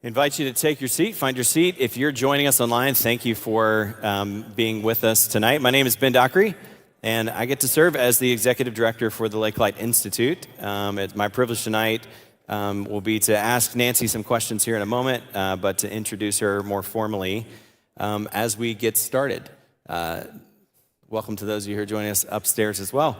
Invite you to take your seat, find your seat. If you're joining us online, thank you for being with us tonight. My name is Ben Dockery, and I get to serve as the Executive Director for the Lakelight Institute. It's my privilege tonight will be to ask Nancy some questions here in a moment, but to introduce her more formally as we get started. Welcome to those of you who are joining us upstairs as well.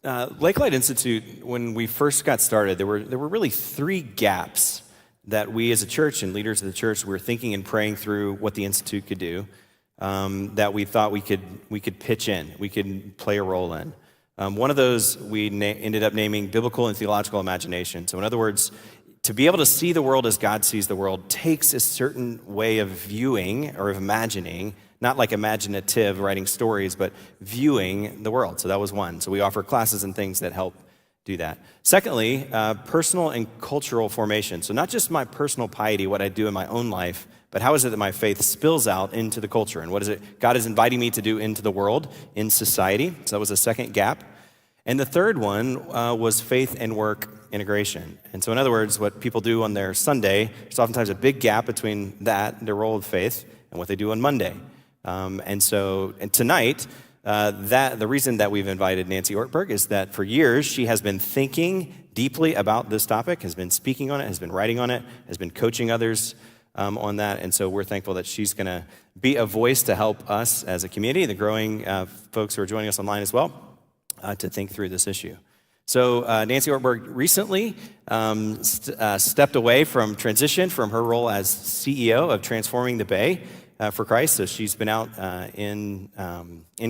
Lakelight Institute, when we first got started, there were really three gaps that we as a church and leaders of the church were thinking and praying through what the Institute could do, that we thought we could pitch in, we could play a role in. One of those we ended up naming biblical and theological imagination. So in other words, to be able to see the world as God sees the world takes a certain way of viewing or of imagining, not like imaginative writing stories, but viewing the world. So that was one. So we offer classes and things that help do that. Secondly, personal and cultural formation. So not just my personal piety, what I do in my own life, but how is it that my faith spills out into the culture? And what is it God is inviting me to do into the world, in society? So that was a second gap. And the third one was faith and work integration. And so in other words, what people do on their Sunday, there's oftentimes a big gap between that, their role of faith, and what they do on Monday. And tonight, the reason that we've invited Nancy Ortberg is that for years she has been thinking deeply about this topic, has been speaking on it, has been writing on it, has been coaching others on that. And so we're thankful that she's going to be a voice to help us as a community, the growing folks who are joining us online as well, to think through this issue. So Nancy Ortberg recently stepped away from transition from her role as CEO of Transforming the Bay for Christ. So she's been out in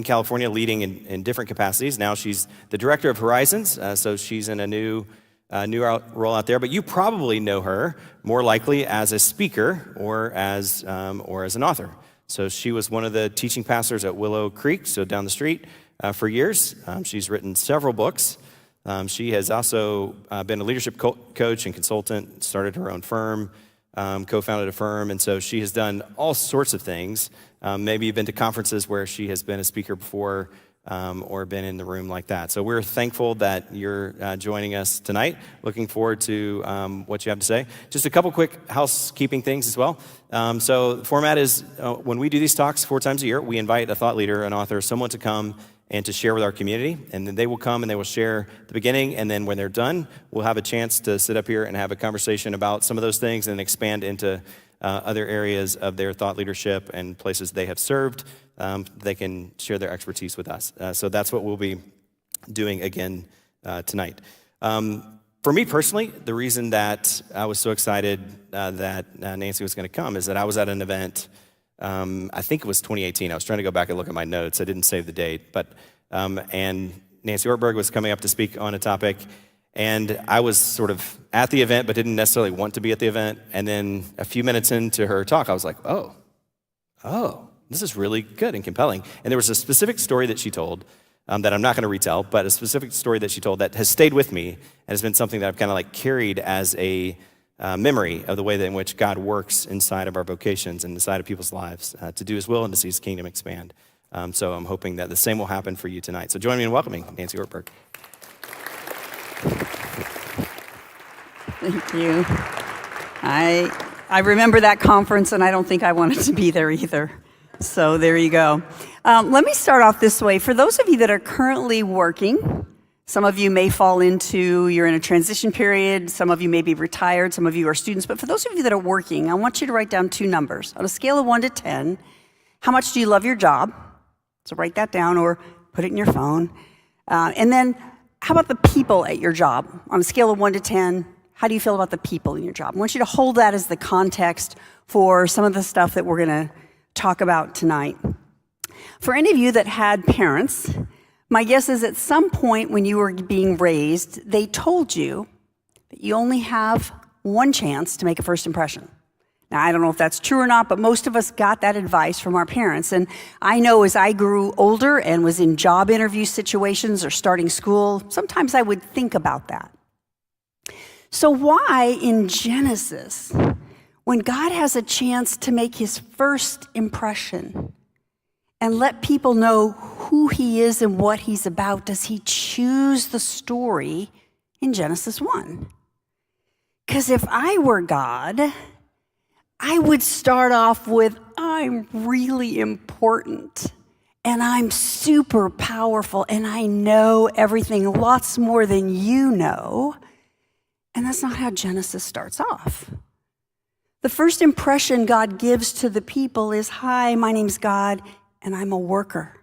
California leading in different capacities. Now she's the director of Horizons, so she's in a new role out there. But you probably know her more likely as a speaker or as an author. So she was one of the teaching pastors at Willow Creek, so down the street, for years. She's written several books. She has also been a leadership coach and consultant, started her own firm, co-founded a firm, and so she has done all sorts of things. Maybe you've been to conferences where she has been a speaker before or been in the room like that. So we're thankful that you're joining us tonight. Looking forward to what you have to say. Just a couple quick housekeeping things as well. So the format is when we do these talks 4 times a year, we invite a thought leader, an author, someone to come and to share with our community. And then they will come and they will share the beginning. And then when they're done, we'll have a chance to sit up here and have a conversation about some of those things and expand into other areas of their thought leadership and places they have served. They can share their expertise with us. So that's what we'll be doing again tonight. For me personally, the reason that I was so excited that Nancy was going to come is that I was at an event. I think it was 2018. I was trying to go back and look at my notes. I didn't save the date, but and Nancy Ortberg was coming up to speak on a topic, and I was sort of at the event, but didn't necessarily want to be at the event. And then a few minutes into her talk, I was like, oh, this is really good and compelling. And there was a specific story that she told that I'm not going to retell, but a specific story that she told that has stayed with me and has been something that I've kind of like carried as a memory of the way that in which God works inside of our vocations and inside of people's lives to do His will and to see His kingdom expand. So I'm hoping that the same will happen for you tonight. So join me in welcoming Nancy Ortberg. Thank you. I remember that conference, and I don't think I wanted to be there either. So there you go. Let me start off this way. For those of you that are currently working, some of you may fall into, you're in a transition period, some of you may be retired, some of you are students, but for those of you that are working, I want you to write down 2 numbers. On a scale of 1 to 10, how much do you love your job? So write that down or put it in your phone. And then how about the people at your job? On a scale of 1 to 10, how do you feel about the people in your job? I want you to hold that as the context for some of the stuff that we're going to talk about tonight. For any of you that had parents, my guess is at some point when you were being raised, they told you that you only have one chance to make a first impression. Now, I don't know if that's true or not, but most of us got that advice from our parents. And I know as I grew older and was in job interview situations or starting school, sometimes I would think about that. So why in Genesis, when God has a chance to make His first impression and let people know who He is and what He's about, does He choose the story in Genesis 1? Because if I were God, I would start off with, I'm really important, and I'm super powerful, and I know everything, lots more than you know. And that's not how Genesis starts off. The first impression God gives to the people is, hi, my name's God, and I'm a worker.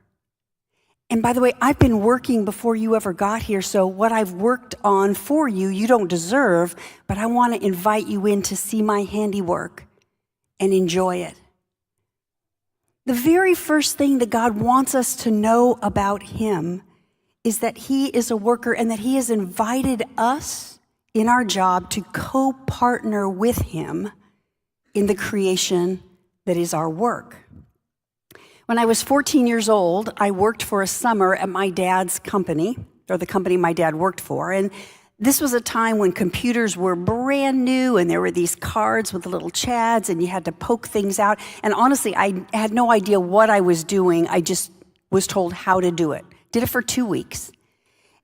And by the way, I've been working before you ever got here, so what I've worked on for you, you don't deserve, but I want to invite you in to see my handiwork and enjoy it. The very first thing that God wants us to know about him is that he is a worker and that he has invited us in our job to co-partner with him in the creation that is our work. When I was 14 years old, I worked for a summer at my dad's company, or the company my dad worked for, and this was a time when computers were brand new and there were these cards with the little chads and you had to poke things out. And honestly, I had no idea what I was doing. I just was told how to do it. Did it for 2 weeks.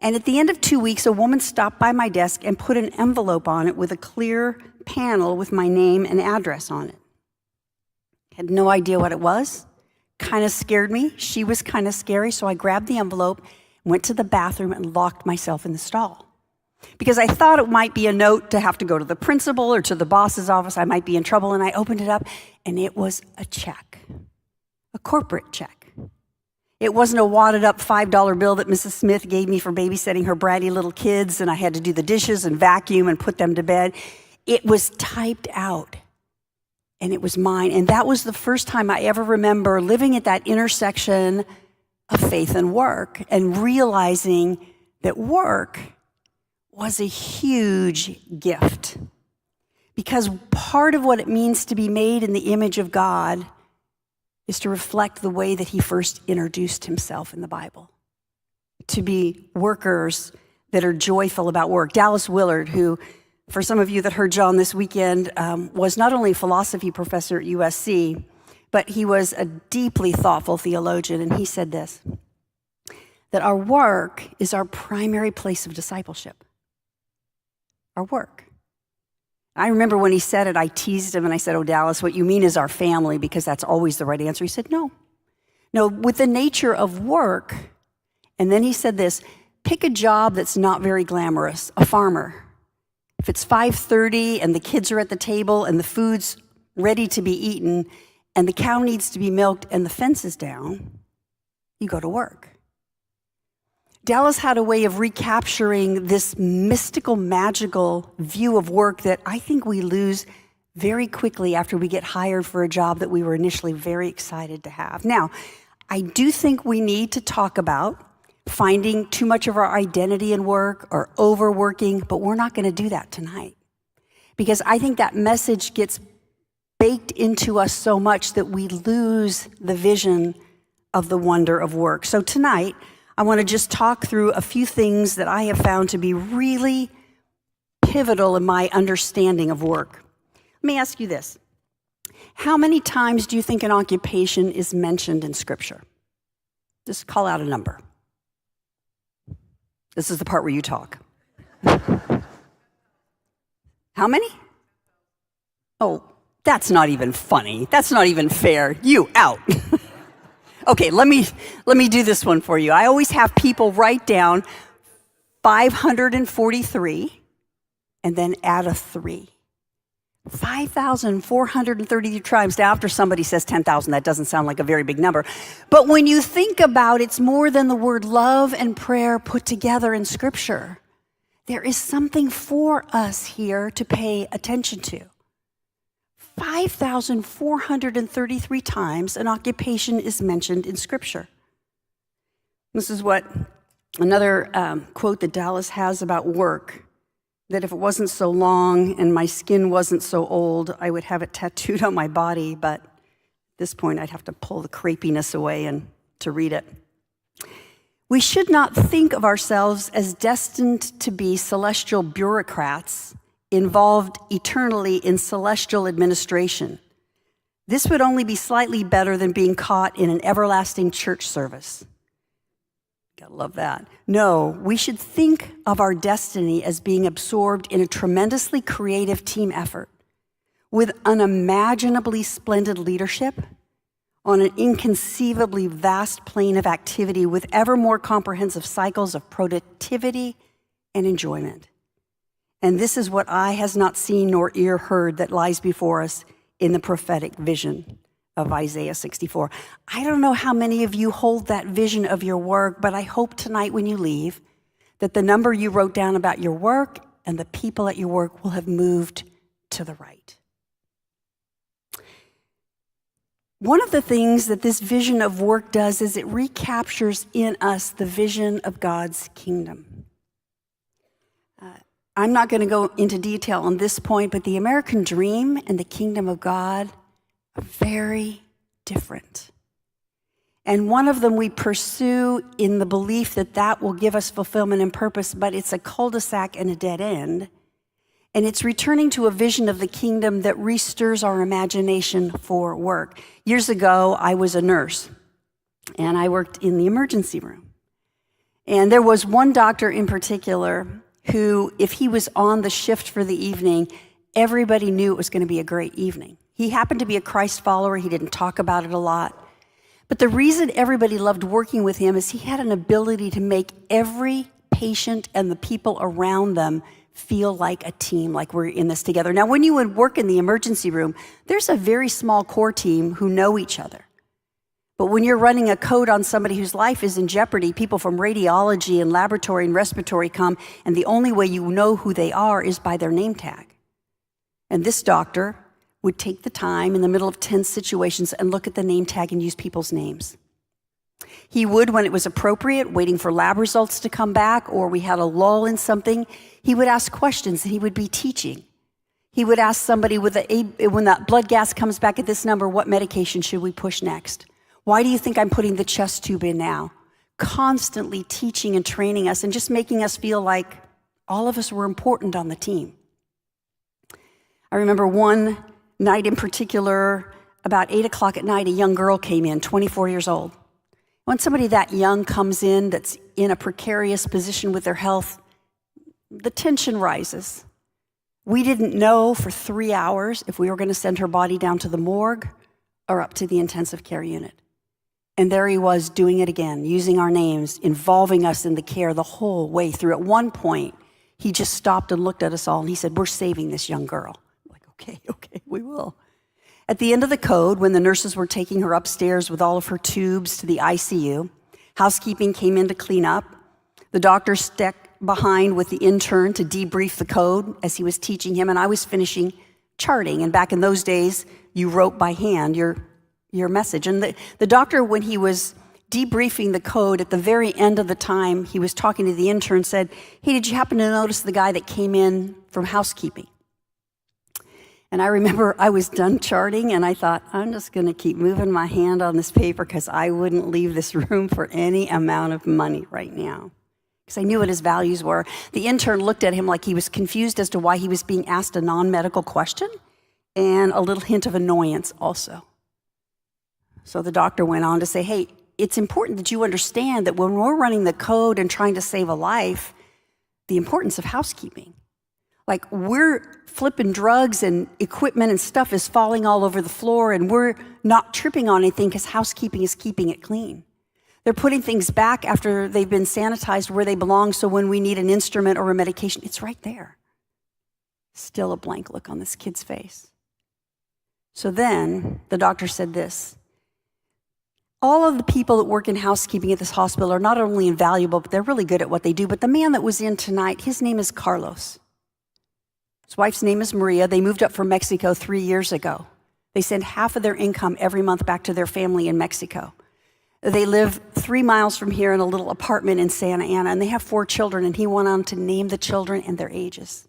And at the end of 2 weeks, a woman stopped by my desk and put an envelope on it with a clear panel with my name and address on it. Had no idea what it was. Kind of scared me. She was kind of scary, so I grabbed the envelope, went to the bathroom, and locked myself in the stall. Because I thought it might be a note to have to go to the principal or to the boss's office. I might be in trouble, and I opened it up, and it was a check, a corporate check. It wasn't a wadded up $5 bill that Mrs. Smith gave me for babysitting her bratty little kids, and I had to do the dishes and vacuum and put them to bed. It was typed out, and it was mine. And that was the first time I ever remember living at that intersection of faith and work and realizing that work was a huge gift. Because part of what it means to be made in the image of God is to reflect the way that he first introduced himself in the Bible. To be workers that are joyful about work. Dallas Willard, who, for some of you that heard John this weekend, was not only a philosophy professor at USC, but he was a deeply thoughtful theologian, and he said this, that our work is our primary place of discipleship. Our work. I remember when he said it, I teased him and I said, oh, Dallas, what you mean is our family, because that's always the right answer. He said, no, with the nature of work. And then he said this, pick a job that's not very glamorous, a farmer. If it's 5:30 and the kids are at the table and the food's ready to be eaten and the cow needs to be milked and the fence is down, you go to work. Dallas had a way of recapturing this mystical, magical view of work that I think we lose very quickly after we get hired for a job that we were initially very excited to have. Now, I do think we need to talk about finding too much of our identity in work or overworking, but we're not going to do that tonight. Because I think that message gets baked into us so much that we lose the vision of the wonder of work. So tonight, I want to just talk through a few things that I have found to be really pivotal in my understanding of work. Let me ask you this. How many times do you think an occupation is mentioned in Scripture? Just call out a number. This is the part where you talk. How many? Oh, that's not even funny. That's not even fair. You out. Okay, let me do this one for you. I always have people write down 543 and then add a 3. 5,433 times. Now, after somebody says 10,000, that doesn't sound like a very big number. But when you think about it, it's more than the word love and prayer put together in Scripture. There is something for us here to pay attention to. 5,433 times an occupation is mentioned in Scripture. This is what another quote that Dallas has about work, that if it wasn't so long and my skin wasn't so old, I would have it tattooed on my body, but at this point I'd have to pull the crepiness away and to read it. We should not think of ourselves as destined to be celestial bureaucrats involved eternally in celestial administration. This would only be slightly better than being caught in an everlasting church service. Gotta love that. No, we should think of our destiny as being absorbed in a tremendously creative team effort with unimaginably splendid leadership on an inconceivably vast plane of activity with ever more comprehensive cycles of productivity and enjoyment. And this is what eye has not seen nor ear heard that lies before us in the prophetic vision of Isaiah 64. I don't know how many of you hold that vision of your work, but I hope tonight when you leave that the number you wrote down about your work and the people at your work will have moved to the right. One of the things that this vision of work does is it recaptures in us the vision of God's kingdom. I'm not going to go into detail on this point, but the American dream and the kingdom of God are very different. And one of them we pursue in the belief that that will give us fulfillment and purpose, but it's a cul-de-sac and a dead end. And it's returning to a vision of the kingdom that restirs our imagination for work. Years ago, I was a nurse, and I worked in the emergency room. And there was one doctor in particular who, if he was on the shift for the evening, everybody knew it was going to be a great evening. He happened to be a Christ follower. He didn't talk about it a lot. But the reason everybody loved working with him is he had an ability to make every patient and the people around them feel like a team, like we're in this together. Now, when you would work in the emergency room, there's a very small core team who know each other. But when you're running a code on somebody whose life is in jeopardy, people from radiology and laboratory and respiratory come, and the only way you know who they are is by their name tag. And this doctor would take the time in the middle of tense situations and look at the name tag and use people's names. He would, when it was appropriate, waiting for lab results to come back, or we had a lull in something, he would ask questions and he would be teaching. He would ask somebody when that blood gas comes back at this number, what medication should we push next? Why do you think I'm putting the chest tube in now? Constantly teaching and training us and just making us feel like all of us were important on the team. I remember one night in particular, about 8 o'clock at night, a young girl came in, 24 years old. When somebody that young comes in that's in a precarious position with their health, the tension rises. We didn't know for 3 hours if we were going to send her body down to the morgue or up to the intensive care unit. And there he was doing it again, using our names, involving us in the care the whole way through. At one point, he just stopped and looked at us all and he said, "We're saving this young girl." I'm like, okay, we will. At the end of the code, when the nurses were taking her upstairs with all of her tubes to the ICU, housekeeping came in to clean up. The doctor stepped behind with the intern to debrief the code as he was teaching him, and I was finishing charting. And back in those days, you wrote by hand your message. And the doctor, when he was debriefing the code, at the very end of the time, he was talking to the intern, said, "Hey, did you happen to notice the guy that came in from housekeeping?" And I remember I was done charting, and I thought, I'm just going to keep moving my hand on this paper because I wouldn't leave this room for any amount of money right now, because I knew what his values were. The intern looked at him like he was confused as to why he was being asked a non-medical question, and a little hint of annoyance also. So the doctor went on to say, "Hey, it's important that you understand that when we're running the code and trying to save a life, the importance of housekeeping. Like, we're flipping drugs and equipment and stuff is falling all over the floor, and we're not tripping on anything because housekeeping is keeping it clean. They're putting things back after they've been sanitized where they belong, so when we need an instrument or a medication, it's right there." Still a blank look on this kid's face. So then the doctor said this: "All of the people that work in housekeeping at this hospital are not only invaluable, but they're really good at what they do. But the man that was in tonight, his name is Carlos. His wife's name is Maria. They moved up from Mexico 3 years ago. They send half of their income every month back to their family in Mexico. They live 3 miles from here in a little apartment in Santa Ana, and they have 4 children." And he went on to name the children and their ages.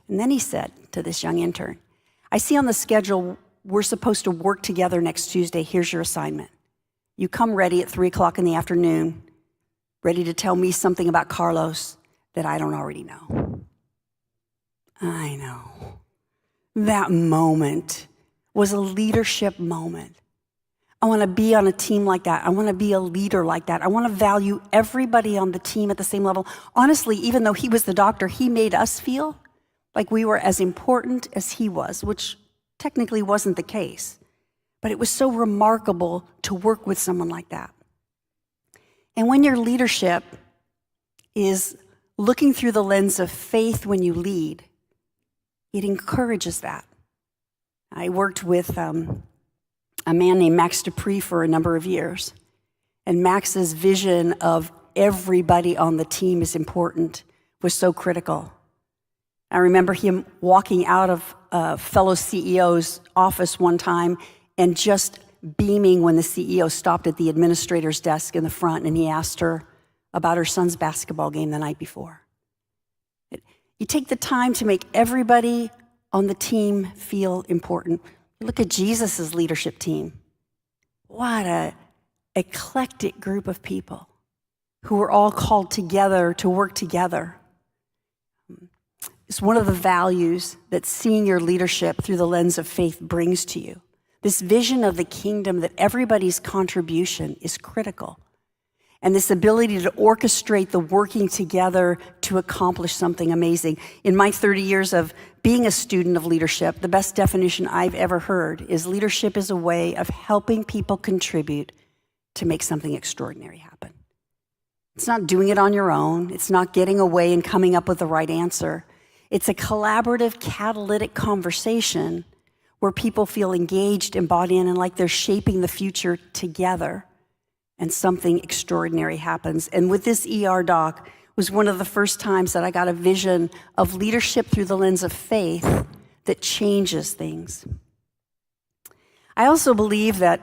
And then he said to this young intern, "I see on the schedule we're supposed to work together next Tuesday. Here's your assignment. You come ready at 3 o'clock in the afternoon, ready to tell me something about Carlos that I don't already know." I know. That moment was a leadership moment. I want to be on a team like that. I want to be a leader like that. I want to value everybody on the team at the same level. Honestly, even though he was the doctor, he made us feel like we were as important as he was, which technically wasn't the case. But it was so remarkable to work with someone like that. And when your leadership is looking through the lens of faith when you lead, it encourages that. I worked with a man named Max Dupree for a number of years. And Max's vision of everybody on the team is important was so critical. I remember him walking out of a fellow CEO's office one time and just beaming when the CEO stopped at the administrator's desk in the front and he asked her about her son's basketball game the night before. You take the time to make everybody on the team feel important. Look at Jesus' leadership team. What an eclectic group of people who were all called together to work together. It's one of the values that seeing your leadership through the lens of faith brings to you. This vision of the kingdom that everybody's contribution is critical. And this ability to orchestrate the working together to accomplish something amazing. In my 30 years of being a student of leadership, the best definition I've ever heard is leadership is a way of helping people contribute to make something extraordinary happen. It's not doing it on your own. It's not getting away and coming up with the right answer. It's a collaborative, catalytic conversation where people feel engaged and bought in and like they're shaping the future together, and something extraordinary happens. And with this ER doc was one of the first times that I got a vision of leadership through the lens of faith that changes things. I also believe that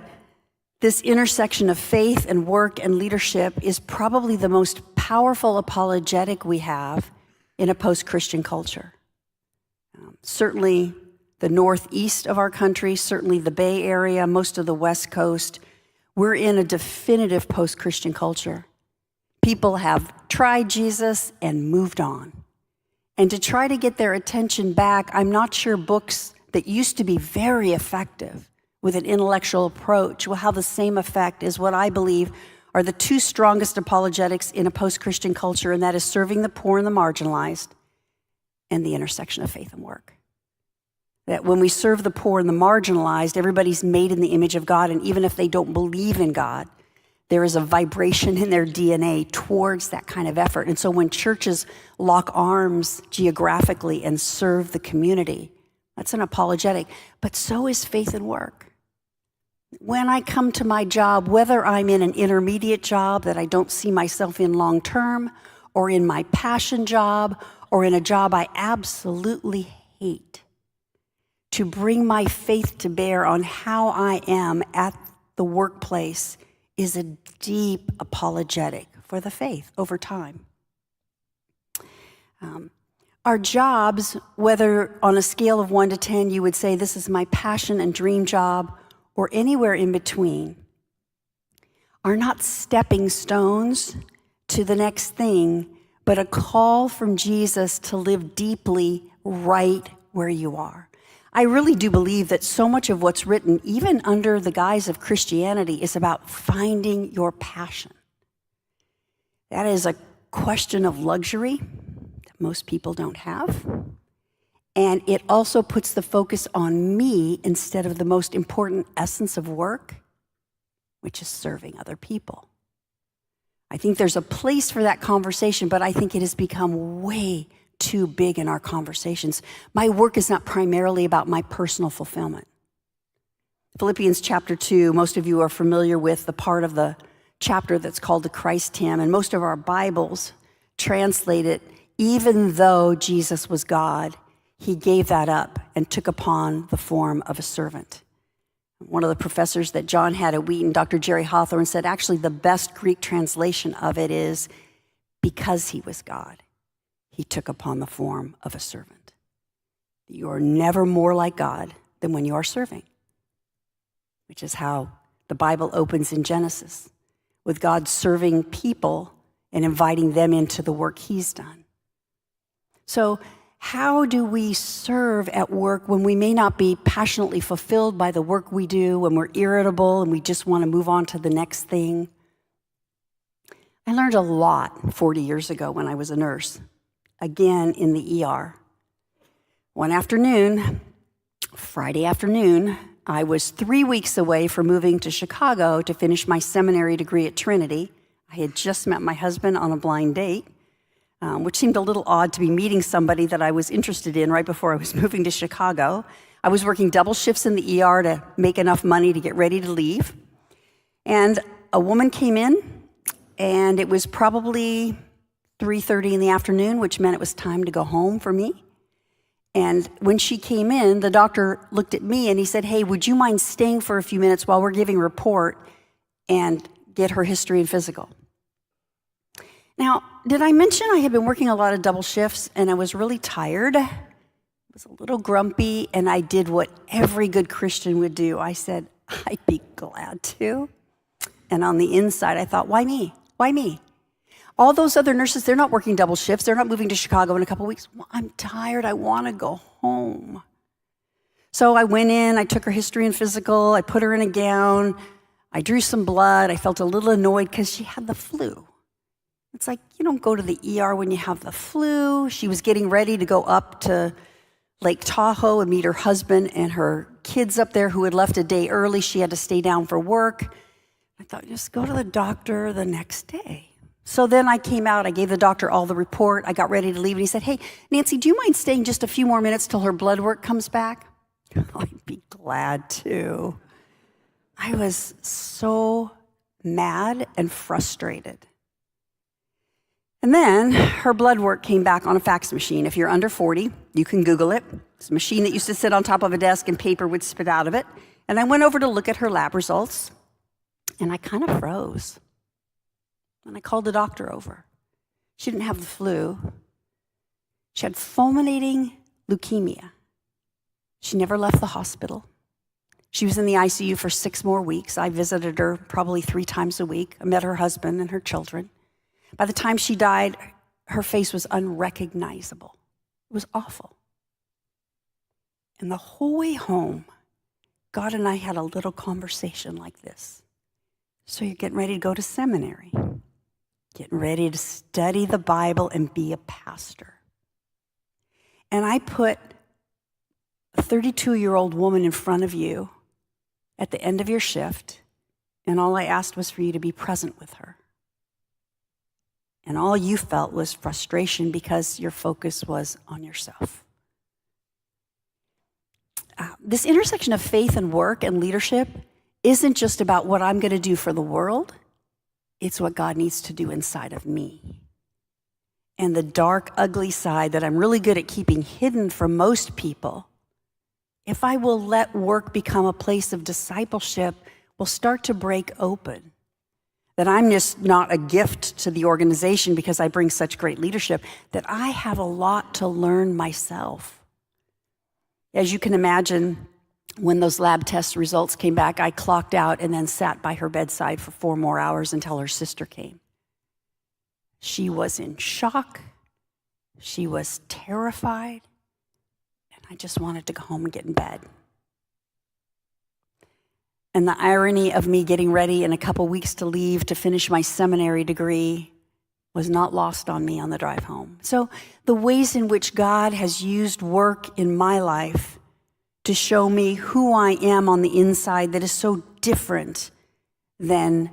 this intersection of faith and work and leadership is probably the most powerful apologetic we have in a post-Christian culture. Certainly the northeast of our country, certainly the Bay Area, most of the West Coast, we're in a definitive post-Christian culture. People have tried Jesus and moved on. And to try to get their attention back, I'm not sure books that used to be very effective with an intellectual approach will have the same effect as what I believe are the two strongest apologetics in a post-Christian culture, and that is serving the poor and the marginalized and the intersection of faith and work. That when we serve the poor and the marginalized, everybody's made in the image of God, and even if they don't believe in God, there is a vibration in their DNA towards that kind of effort. And so when churches lock arms geographically and serve the community, that's an apologetic. But so is faith and work. When I come to my job, whether I'm in an intermediate job that I don't see myself in long term, or in my passion job, or in a job I absolutely hate, to bring my faith to bear on how I am at the workplace is a deep apologetic for the faith over time. Our jobs, whether on a scale of 1 to 10, you would say this is my passion and dream job, or anywhere in between, are not stepping stones to the next thing, but a call from Jesus to live deeply right where you are. I really do believe that so much of what's written, even under the guise of Christianity, is about finding your passion. That is a question of luxury that most people don't have. And it also puts the focus on me instead of the most important essence of work, which is serving other people. I think there's a place for that conversation, but I think it has become way too big in our conversations. My work is not primarily about my personal fulfillment. Philippians chapter 2, most of you are familiar with the part of the chapter that's called the Christ hymn, and most of our Bibles translate it, even though Jesus was God, he gave that up and took upon the form of a servant. One of the professors that John had at Wheaton, Dr. Jerry Hawthorne, said actually the best Greek translation of it is, because he was God, he took upon the form of a servant. You are never more like God than when you are serving, which is how the Bible opens in Genesis, with God serving people and inviting them into the work he's done. So how do we serve at work when we may not be passionately fulfilled by the work we do, when we're irritable and we just want to move on to the next thing? I learned a lot 40 years ago when I was a nurse, again in the ER. One afternoon, Friday afternoon, I was 3 weeks away from moving to Chicago to finish my seminary degree at Trinity. I had just met my husband on a blind date, which seemed a little odd to be meeting somebody that I was interested in right before I was moving to Chicago. I was working double shifts in the ER to make enough money to get ready to leave. And a woman came in, and it was probably 3:30 in the afternoon, which meant it was time to go home for me. And when she came in, the doctor looked at me and he said, "Hey, would you mind staying for a few minutes while we're giving a report and get her history and physical?" Now, did I mention I had been working a lot of double shifts and I was really tired? I was a little grumpy, and I did what every good Christian would do. I said, "I'd be glad to." And on the inside, I thought, why me? Why me? All those other nurses, they're not working double shifts. They're not moving to Chicago in a couple weeks. Well, I'm tired. I want to go home. So I went in, I took her history and physical, I put her in a gown, I drew some blood. I felt a little annoyed because she had the flu. It's like, you don't go to the ER when you have the flu. She was getting ready to go up to Lake Tahoe and meet her husband and her kids up there who had left a day early. She had to stay down for work. I thought, just go to the doctor the next day. So then I came out, I gave the doctor all the report, I got ready to leave, and he said, "Hey, Nancy, do you mind staying just a few more minutes till her blood work comes back?" I'd be glad to. I was so mad and frustrated. And then her blood work came back on a fax machine. If you're under 40, you can Google it. It's a machine that used to sit on top of a desk and paper would spit out of it. And I went over to look at her lab results, and I kind of froze. And I called the doctor over. She didn't have the flu. She had fulminating leukemia. She never left the hospital. She was in the ICU for 6 more weeks. I visited her probably 3 times a week. I met her husband and her children. By the time she died, her face was unrecognizable. It was awful. And the whole way home, God and I had a little conversation like this. "So you're getting ready to go to seminary, getting ready to study the Bible and be a pastor." And I put a 32-year-old woman in front of you at the end of your shift, and all I asked was for you to be present with her. And all you felt was frustration because your focus was on yourself. This intersection of faith and work and leadership isn't just about what I'm going to do for the world. It's what God needs to do inside of me. And the dark, ugly side that I'm really good at keeping hidden from most people, if I will let work become a place of discipleship, will start to break open. That I'm just not a gift to the organization because I bring such great leadership, that I have a lot to learn myself. As you can imagine, when those lab test results came back, I clocked out and then sat by her bedside for 4 more hours until her sister came. She was in shock. She was terrified. And I just wanted to go home and get in bed. And the irony of me getting ready in a couple weeks to leave to finish my seminary degree was not lost on me on the drive home. So the ways in which God has used work in my life to show me who I am on the inside that is so different than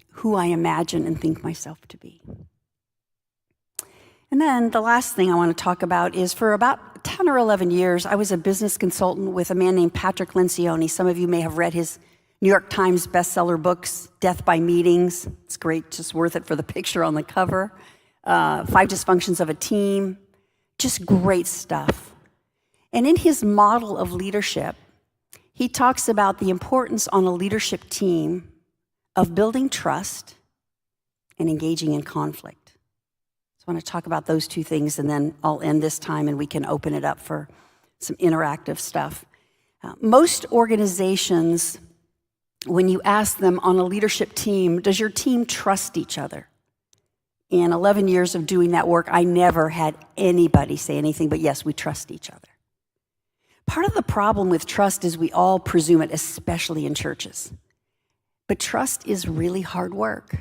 who I imagine and think myself to be. And then the last thing I want to talk about is for about 10 or 11 years, I was a business consultant with a man named Patrick Lencioni. Some of you may have read his New York Times bestseller books, Death by Meetings. It's great, just worth it for the picture on the cover. 5 Dysfunctions of a Team, just great stuff. And in his model of leadership, he talks about the importance on a leadership team of building trust and engaging in conflict. So I want to talk about those 2 things, and then I'll end this time and we can open it up for some interactive stuff. Most organizations, when you ask them on a leadership team, does your team trust each other? In 11 years of doing that work, I never had anybody say anything but, yes, we trust each other. Part of the problem with trust is we all presume it, especially in churches. But trust is really hard work.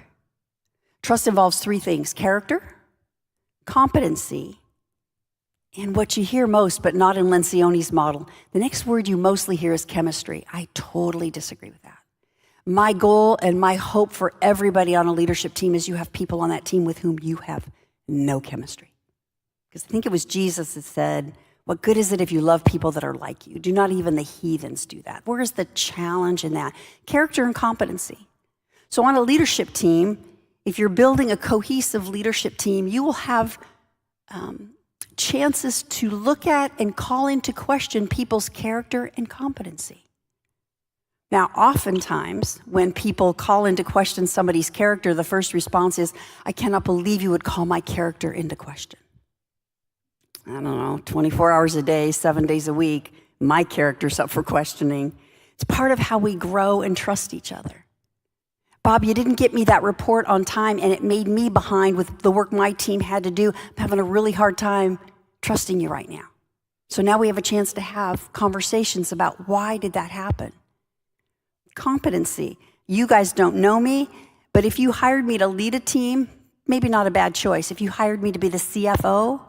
Trust involves three things: character, competency, and what you hear most, but not in Lencioni's model, the next word you mostly hear is chemistry. I totally disagree with that. My goal and my hope for everybody on a leadership team is you have people on that team with whom you have no chemistry. Because I think it was Jesus that said, what good is it if you love people that are like you? Do not even the heathens do that. Where's the challenge in that? Character and competency. So on a leadership team, if you're building a cohesive leadership team, you will have chances to look at and call into question people's character and competency. Now, oftentimes, when people call into question somebody's character, the first response is, I cannot believe you would call my character into question. I don't know, 24 hours a day, 7 days a week, my character's up for questioning. It's part of how we grow and trust each other. Bob, you didn't get me that report on time, and it made me behind with the work my team had to do. I'm having a really hard time trusting you right now. So now we have a chance to have conversations about why did that happen? Competency. You guys don't know me, but if you hired me to lead a team, maybe not a bad choice. If you hired me to be the CFO,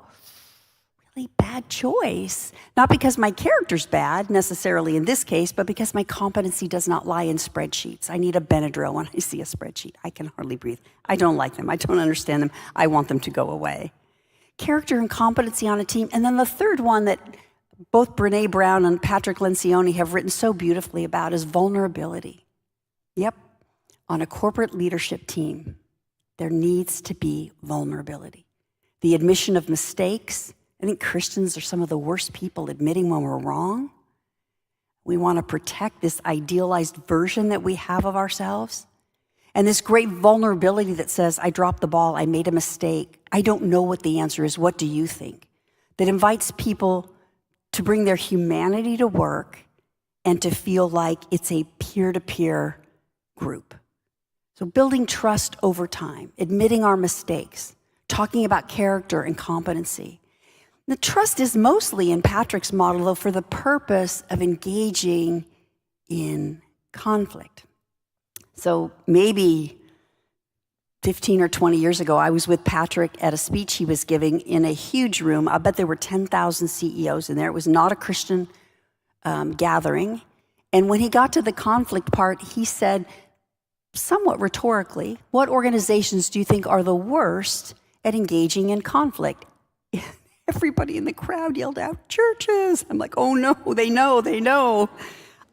really bad choice. Not because my character's bad necessarily in this case, but because my competency does not lie in spreadsheets. I need a Benadryl when I see a spreadsheet. I can hardly breathe. I don't like them. I don't understand them. I want them to go away. Character and competency on a team. And then the third one that both Brene Brown and Patrick Lencioni have written so beautifully about is vulnerability. Yep, on a corporate leadership team, there needs to be vulnerability. The admission of mistakes. I think Christians are some of the worst people admitting when we're wrong. We want to protect this idealized version that we have of ourselves. And this great vulnerability that says, I dropped the ball, I made a mistake, I don't know what the answer is, what do you think? That invites people to bring their humanity to work and to feel like it's a peer-to-peer group. So building trust over time, admitting our mistakes, talking about character and competency. The trust is mostly in Patrick's model, though, for the purpose of engaging in conflict. So maybe 15 or 20 years ago, I was with Patrick at a speech he was giving in a huge room. I bet there were 10,000 CEOs in there. It was not a Christian gathering. And when he got to the conflict part, he said, somewhat rhetorically, what organizations do you think are the worst at engaging in conflict? Everybody in the crowd yelled out, churches. I'm like, oh no, they know.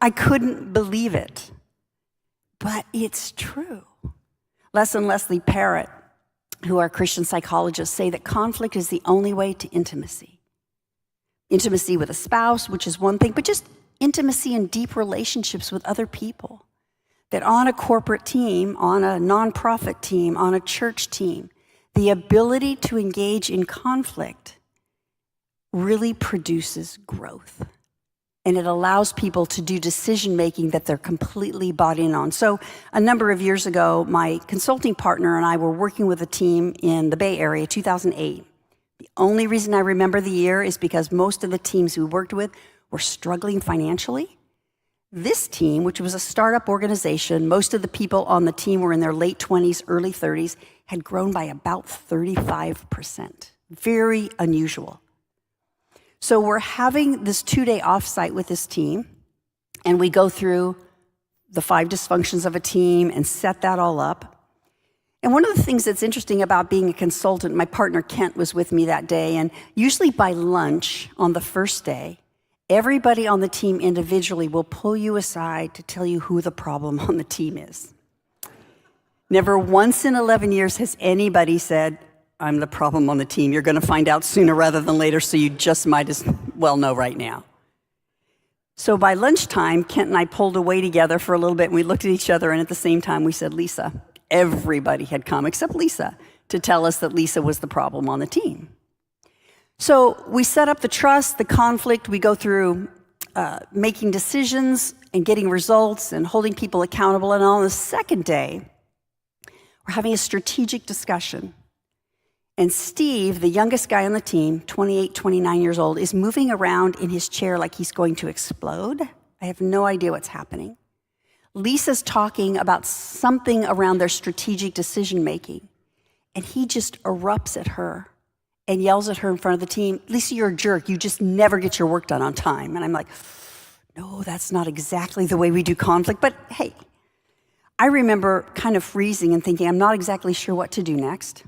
I couldn't believe it. But it's true. Les and Leslie Parrott, who are Christian psychologists, say that conflict is the only way to intimacy. Intimacy with a spouse, which is one thing, but just intimacy and deep relationships with other people. That on a corporate team, on a nonprofit team, on a church team, the ability to engage in conflict really produces growth. And it allows people to do decision-making that they're completely bought in on. So a number of years ago, my consulting partner and I were working with a team in the Bay Area, 2008. The only reason I remember the year is because most of the teams we worked with were struggling financially. This team, which was a startup organization, most of the people on the team were in their late 20s, early 30s, had grown by about 35%. Very unusual. So we're having this 2-day offsite with this team, and we go through the 5 dysfunctions of a team and set that all up. And one of the things that's interesting about being a consultant, my partner Kent was with me that day, and usually by lunch on the first day, everybody on the team individually will pull you aside to tell you who the problem on the team is. Never once in 11 years has anybody said, I'm the problem on the team. You're going to find out sooner rather than later, so you just might as well know right now. So by lunchtime, Kent and I pulled away together for a little bit, and we looked at each other, and at the same time we said, Lisa. Everybody had come except Lisa to tell us that Lisa was the problem on the team. So we set up the trust, the conflict. We go through making decisions and getting results and holding people accountable. And on the second day, we're having a strategic discussion. And Steve, the youngest guy on the team, 28, 29 years old, is moving around in his chair like he's going to explode. I have no idea what's happening. Lisa's talking about something around their strategic decision making, and he just erupts at her and yells at her in front of the team, "Lisa, you're a jerk. You just never get your work done on time." And I'm like, no, that's not exactly the way we do conflict, but hey, I remember kind of freezing and thinking, I'm not exactly sure what to do next.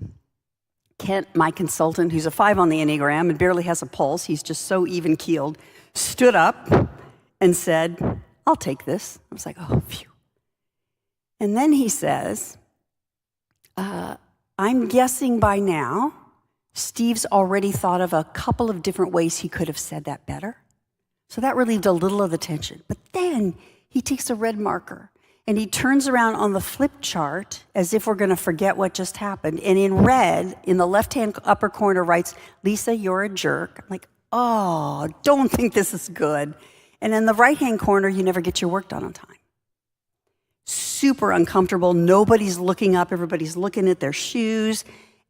Kent, my consultant, who's a 5 on the Enneagram and barely has a pulse, he's just so even-keeled, stood up and said, "I'll take this." I was like, oh, phew. And then he says, "I'm guessing by now, Steve's already thought of a couple of different ways he could have said that better." So that relieved a little of the tension. But then he takes a red marker and he turns around on the flip chart as if we're going to forget what just happened. And in red, in the left-hand upper corner, writes, "Lisa, you're a jerk." I'm like, oh, don't think this is good. And in the right-hand corner, "You never get your work done on time." Super uncomfortable. Nobody's looking up. Everybody's looking at their shoes.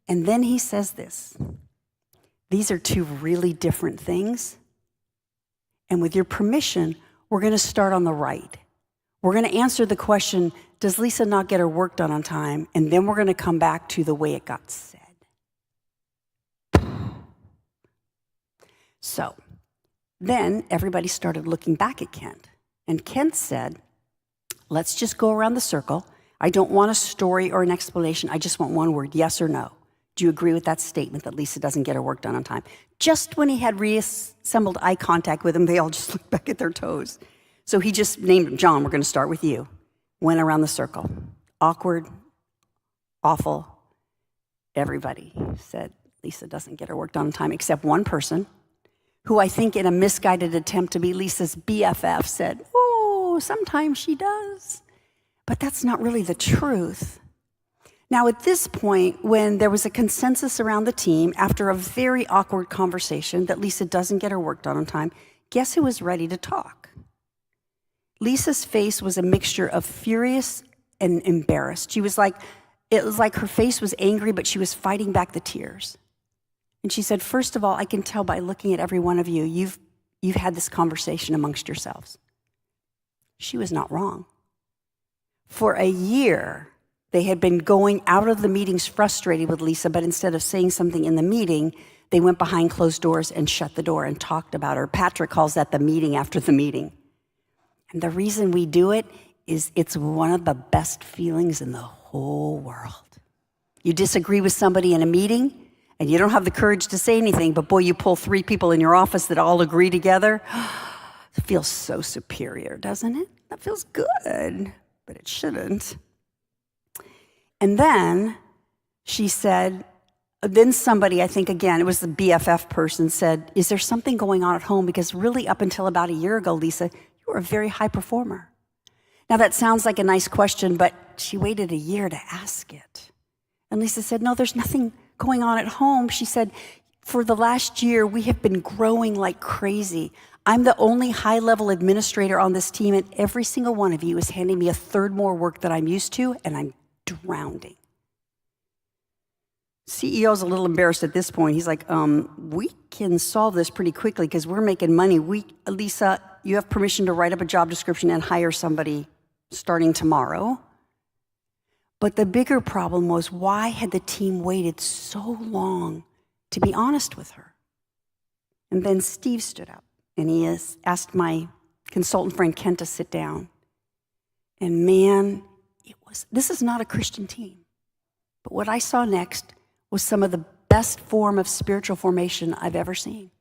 And then he says this: "These are two really different things. And with your permission, we're going to start on the right. We're going to answer the question, does Lisa not get her work done on time? And then we're going to come back to the way it got said." So then everybody started looking back at Kent. And Kent said, "Let's just go around the circle. I don't want a story or an explanation. I just want one word, yes or no. Do you agree with that statement that Lisa doesn't get her work done on time?" Just when he had reassembled eye contact with him, they all just looked back at their toes. So he just named him, "John, we're going to start with you." Went around the circle. Awkward, awful. Everybody said Lisa doesn't get her work done on time, except one person who I think in a misguided attempt to be Lisa's BFF said, "Oh, sometimes she does." But that's not really the truth. Now, at this point, when there was a consensus around the team after a very awkward conversation that Lisa doesn't get her work done on time, guess who was ready to talk? Lisa's face was a mixture of furious and embarrassed. It was like her face was angry, but she was fighting back the tears. And she said, "First of all, I can tell by looking at every one of you, you've had this conversation amongst yourselves." She was not wrong. For a year, they had been going out of the meetings frustrated with Lisa, but instead of saying something in the meeting, they went behind closed doors and shut the door and talked about her. Patrick calls that the meeting after the meeting. And the reason we do it is it's one of the best feelings in the whole world. You disagree with somebody in a meeting, and you don't have the courage to say anything, but boy, you pull 3 people in your office that all agree together. It feels so superior, doesn't it? That feels good, but it shouldn't. And then she said, then somebody, I think again, it was the BFF person, said, "Is there something going on at home? Because really up until about a year ago, Lisa, you were a very high performer." Now that sounds like a nice question, but she waited a year to ask it. And Lisa said, "No, there's nothing going on at home." She said, "For the last year, we have been growing like crazy. I'm the only high-level administrator on this team, and every single one of you is handing me a third more work than I'm used to, and I'm drowning." CEO's a little embarrassed at this point. He's like, "We can solve this pretty quickly because we're making money. Lisa, you have permission to write up a job description and hire somebody starting tomorrow." But the bigger problem was, why had the team waited so long to be honest with her? And then Steve stood up and he asked my consultant friend Kent to sit down. And man, this is not a Christian team. But what I saw next was some of the best form of spiritual formation I've ever seen.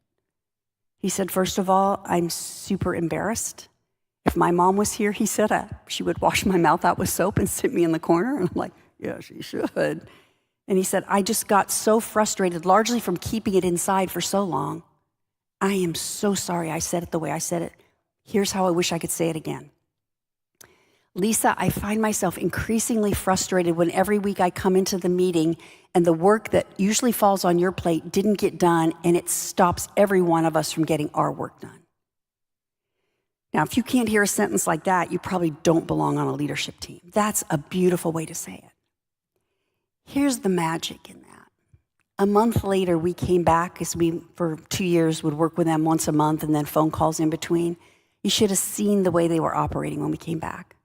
He said, "First of all, I'm super embarrassed. If my mom was here," he said, "she would wash my mouth out with soap and sit me in the corner." And I'm like, yeah, she should. And he said, "I just got so frustrated, largely from keeping it inside for so long. I am so sorry I said it the way I said it. Here's how I wish I could say it again. Lisa, I find myself increasingly frustrated when every week I come into the meeting and the work that usually falls on your plate didn't get done, and it stops every one of us from getting our work done." Now, if you can't hear a sentence like that, you probably don't belong on a leadership team. That's a beautiful way to say it. Here's the magic in that. A month later, we came back because we, for 2 years, would work with them once a month and then phone calls in between. You should have seen the way they were operating when we came back.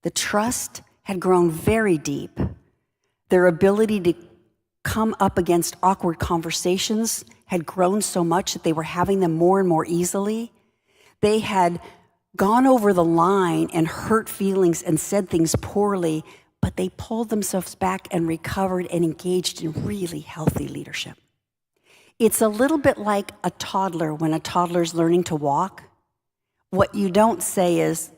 The trust had grown very deep. Their ability to come up against awkward conversations had grown so much that they were having them more and more easily. They had gone over the line and hurt feelings and said things poorly, but they pulled themselves back and recovered and engaged in really healthy leadership. It's a little bit like a toddler when a toddler's learning to walk. What you don't say is,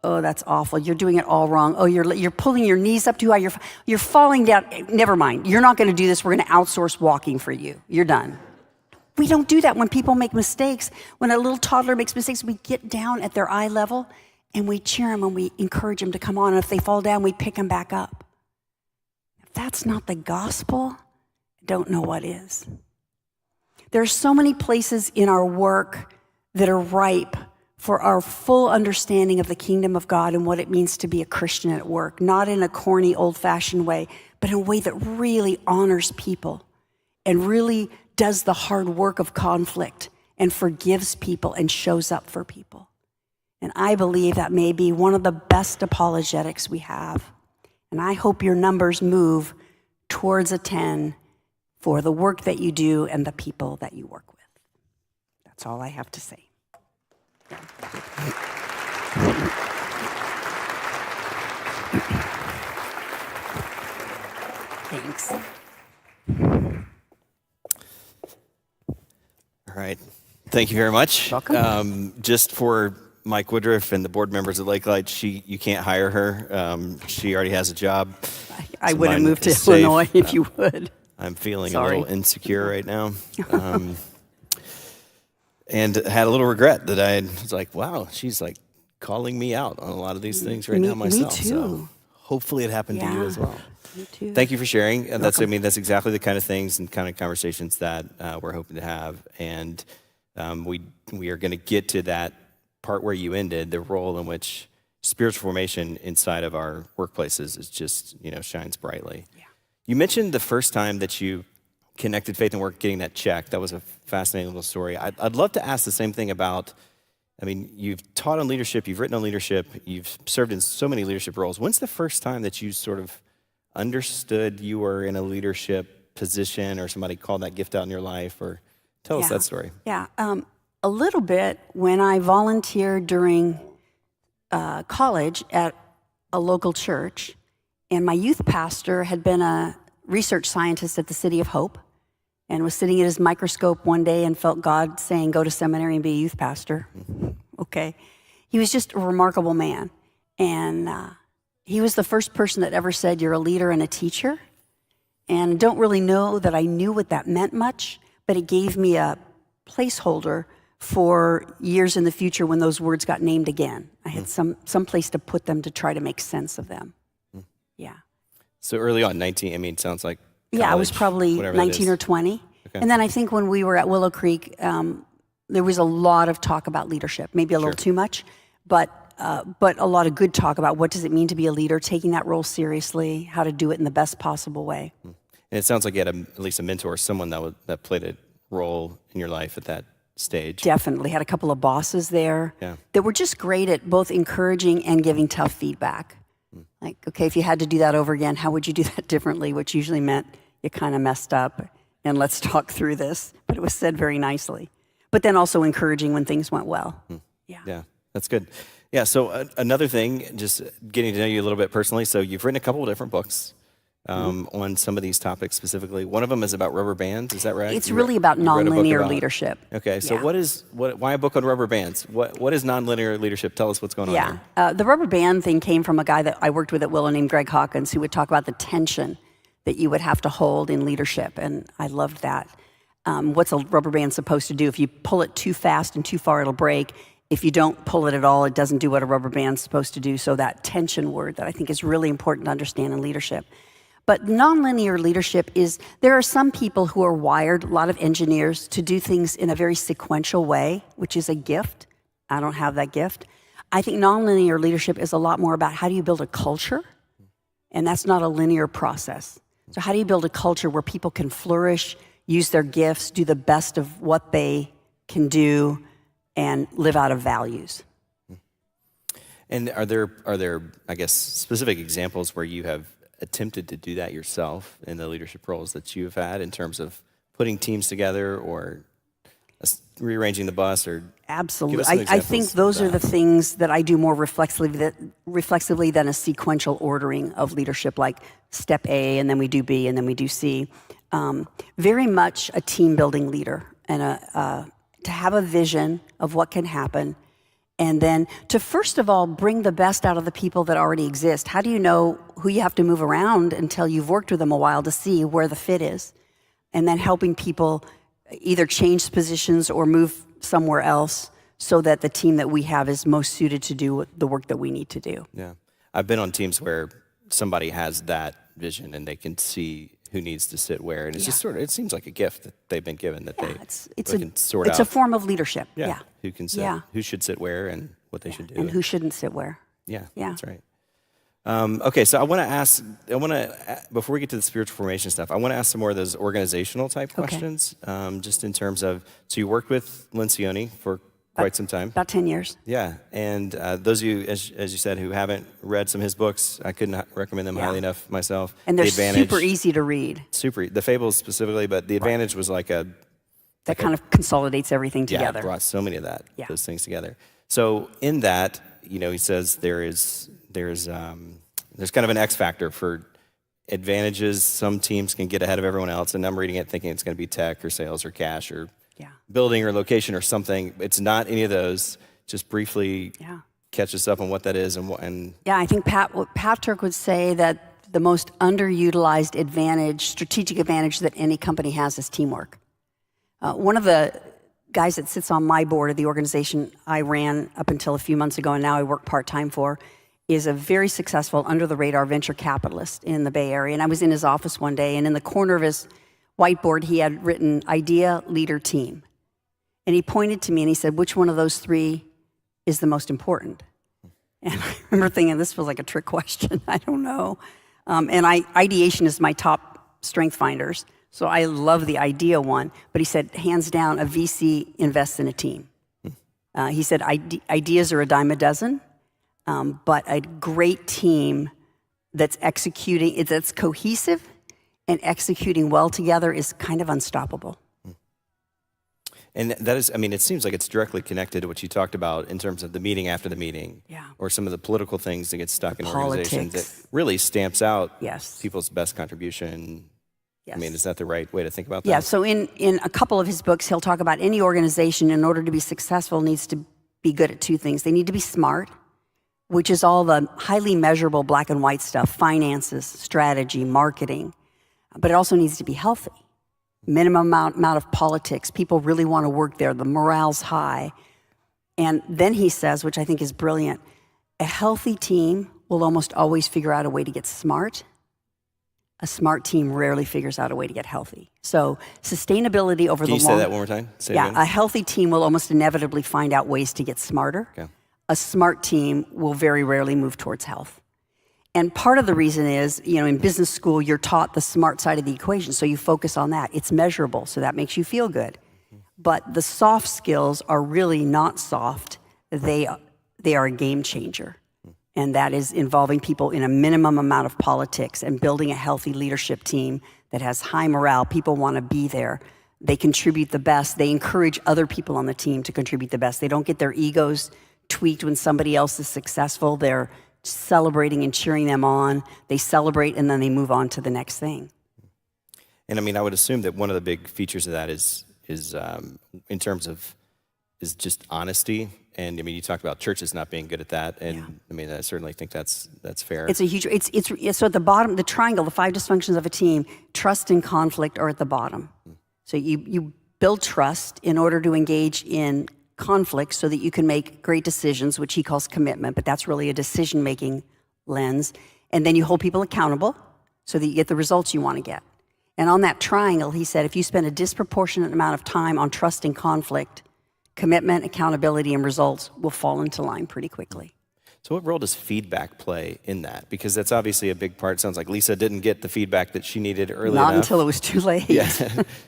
oh, that's awful, you're doing it all wrong. Oh, you're pulling your knees up too high, you're falling down. Never mind, you're not gonna do this, we're gonna outsource walking for you. You're done. We don't do that when people make mistakes. When a little toddler makes mistakes, we get down at their eye level and we cheer them and we encourage them to come on. And if they fall down, we pick them back up. If that's not the gospel, I don't know what is. There are so many places in our work that are ripe for our full understanding of the kingdom of God and what it means to be a Christian at work, not in a corny, old-fashioned way, but in a way that really honors people and really does the hard work of conflict and forgives people and shows up for people. And I believe that may be one of the best apologetics we have. And I hope your numbers move towards a 10 for the work that you do and the people that you work with. That's all I have to say. Thanks. All right. Thank you very much. Welcome. Just for Mike Woodruff and the board members at Lakelight, you can't hire her. She already has a job. I So wouldn't mine move to is safe. Illinois if you would. I'm feeling Sorry. a little insecure right now. And had a little regret that I was like, wow, she's like calling me out on a lot of these things right now myself. Me too. So hopefully it happened to you as well. Me too. Thank you for sharing. And that's exactly the kind of things and kind of conversations that we're hoping to have. And we are going to get to that part where you ended, the role in which spiritual formation inside of our workplaces is just, shines brightly. Yeah. You mentioned the first time that you connected faith and work, getting that check. That was a fascinating little story. I'd love to ask the same thing about, you've taught on leadership, you've written on leadership, you've served in so many leadership roles. When's the first time that you sort of understood you were in a leadership position or somebody called that gift out in your life? Or tell us that story. Yeah, a little bit when I volunteered during college at a local church, and my youth pastor had been a research scientist at the City of Hope and was sitting at his microscope one day and felt God saying, go to seminary and be a youth pastor. Okay. He was just a remarkable man. And he was the first person that ever said, you're a leader and a teacher. And don't really know that I knew what that meant much, but it gave me a placeholder for years in the future when those words got named again. I had some place to put them to try to make sense of them. Yeah. So early on, 19, it sounds like college, yeah, I was probably 19 or 20. Okay. And then I think when we were at Willow Creek, there was a lot of talk about leadership, maybe a little too much, but a lot of good talk about what does it mean to be a leader, taking that role seriously, how to do it in the best possible way. And it sounds like you had at least a mentor, someone that played a role in your life at that stage. Definitely. Had a couple of bosses there that were just great at both encouraging and giving tough feedback. Like, okay, if you had to do that over again, how would you do that differently? Which usually meant you kind of messed up and let's talk through this. But it was said very nicely. But then also encouraging when things went well. Yeah, that's good. Yeah, so another thing, just getting to know you a little bit personally. So you've written a couple of different books on some of these topics specifically. One of them is about rubber bands, is that right? It's really about nonlinear leadership. Okay, so why a book on rubber bands? What is nonlinear leadership? Tell us what's going on there. The rubber band thing came from a guy that I worked with at Willow named Greg Hawkins, who would talk about the tension that you would have to hold in leadership, and I loved that. What's a rubber band supposed to do? If you pull it too fast and too far, it'll break. If you don't pull it at all, it doesn't do what a rubber band's supposed to do. So that tension word that I think is really important to understand in leadership. But nonlinear leadership is, there are some people who are wired, a lot of engineers, to do things in a very sequential way, which is a gift. I don't have that gift. I think nonlinear leadership is a lot more about how do you build a culture, and that's not a linear process. So how do you build a culture where people can flourish, use their gifts, do the best of what they can do, and live out of values? And are there, I guess, specific examples where you have attempted to do that yourself in the leadership roles that you've had in terms of putting teams together or rearranging the bus or absolutely? I think those are the things that I do more reflexively than a sequential ordering of leadership, like step A, and then we do B, and then we do C. Very much a team building leader, and to have a vision of what can happen, and then to first of all bring the best out of the people that already exist. How do you know who you have to move around until you've worked with them a while to see where the fit is? And then helping people either change positions or move somewhere else so that the team that we have is most suited to do the work that we need to do. Yeah. I've been on teams where somebody has that vision and they can see who needs to sit where. And it's just sort of, it seems like a gift that they've been given that they can sort out. It's a form of leadership. Yeah. Who can sit, who should sit where and what they should do. And who shouldn't sit where. Yeah. That's right. Okay, so I want to, before we get to the spiritual formation stuff, I want to ask some more of those organizational type questions, just in terms of, so you worked with Lencioni for quite some time. About 10 years. Yeah, and those of you, as you said, who haven't read some of his books, I couldn't recommend them highly enough myself. And they're super easy to read. The Fables specifically, but The Advantage was like a... That kind of consolidates everything together. Yeah, brought so many of those things together. So in that, he says there's kind of an X factor for advantages. Some teams can get ahead of everyone else, and I'm reading it thinking it's going to be tech or sales or cash or building or location or something. It's not any of those. Just briefly catch us up on what that is and yeah, I think Pat Turk would say that the most underutilized advantage, strategic advantage that any company has is teamwork. One of the guys that sits on my board of the organization I ran up until a few months ago, and now I work part-time for, is a very successful, under-the-radar venture capitalist in the Bay Area. And I was in his office one day, and in the corner of his whiteboard, he had written idea, leader, team. And he pointed to me and he said, which one of those three is the most important? And I remember thinking, this was like a trick question. I don't know. Ideation is my top strength finders. So I love the idea one. But he said, hands down, a VC invests in a team. He said, ideas are a dime a dozen. But a great team that's executing, that's cohesive and executing well together is kind of unstoppable. And that is, it seems like it's directly connected to what you talked about in terms of the meeting after the meeting, or some of the political things that get stuck in organizations that really stamps out people's best contribution. Yes. Is that the right way to think about that? Yeah, so in a couple of his books, he'll talk about any organization, in order to be successful, needs to be good at two things. They need to be smart, which is all the highly measurable black and white stuff, finances, strategy, marketing. But it also needs to be healthy. Minimum amount of politics. People really want to work there. The morale's high. And then he says, which I think is brilliant, a healthy team will almost always figure out a way to get smart. A smart team rarely figures out a way to get healthy. So sustainability over the long... Can you say that one more time? Say it again. A healthy team will almost inevitably find out ways to get smarter. Okay. A smart team will very rarely move towards health. And part of the reason is, in business school, you're taught the smart side of the equation, so you focus on that. It's measurable, so that makes you feel good. But the soft skills are really not soft. They are a game changer. And that is involving people in a minimum amount of politics and building a healthy leadership team that has high morale. People want to be there. They contribute the best. They encourage other people on the team to contribute the best. They don't get their egos tweaked when somebody else is successful. They're celebrating and cheering them on. They celebrate and then they move on to the next thing. And I would assume that one of the big features of that is in terms of is just honesty. And you talked about churches not being good at that, and I certainly think that's fair. It's a huge. It's so at the bottom, the triangle, the 5 dysfunctions of a team, trust and conflict are at the bottom. So you build trust in order to engage in conflict so that you can make great decisions, which he calls commitment, but that's really a decision-making lens. And then you hold people accountable so that you get the results you want to get. And on that triangle, he said, if you spend a disproportionate amount of time on trust and conflict, commitment, accountability, and results will fall into line pretty quickly. So what role does feedback play in that? Because that's obviously a big part. It sounds like Lisa didn't get the feedback that she needed early enough. Not until it was too late. Yeah,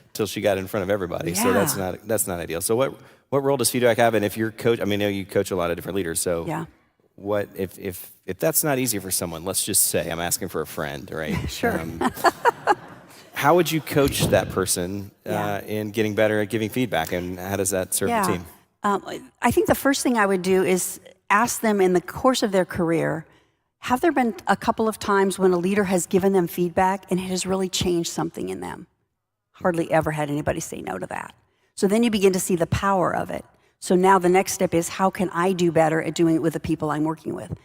until she got in front of everybody. Yeah. So that's not ideal. So what role does feedback have? And if you're coach, I mean, I know you coach a lot of different leaders. So Yeah. what if that's not easy for someone? Let's just say I'm asking for a friend, right? Sure. How would you coach that person in getting better at giving feedback, and how does that serve the team? I think the first thing I would do is ask them in the course of their career, have there been a couple of times when a leader has given them feedback and it has really changed something in them? Hardly ever had anybody say no to that. So then you begin to see the power of it. So now the next step is, how can I do better at doing it with the people I'm working with?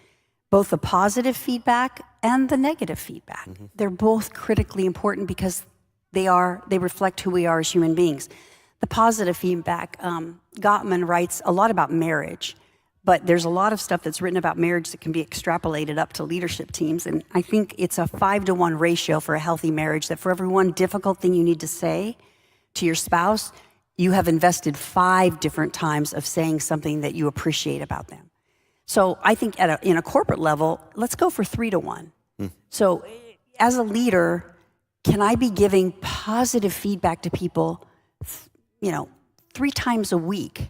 Both the positive feedback and the negative feedback. Mm-hmm. They're both critically important because they reflect who we are as human beings. The positive feedback, Gottman writes a lot about marriage, but there's a lot of stuff that's written about marriage that can be extrapolated up to leadership teams. And I think it's a 5-to-1 ratio for a healthy marriage, that for every one difficult thing you need to say to your spouse, you have invested 5 different times of saying something that you appreciate about them. So I think in a corporate level, let's go for 3-to-1. So as a leader, can I be giving positive feedback to people, 3 times a week?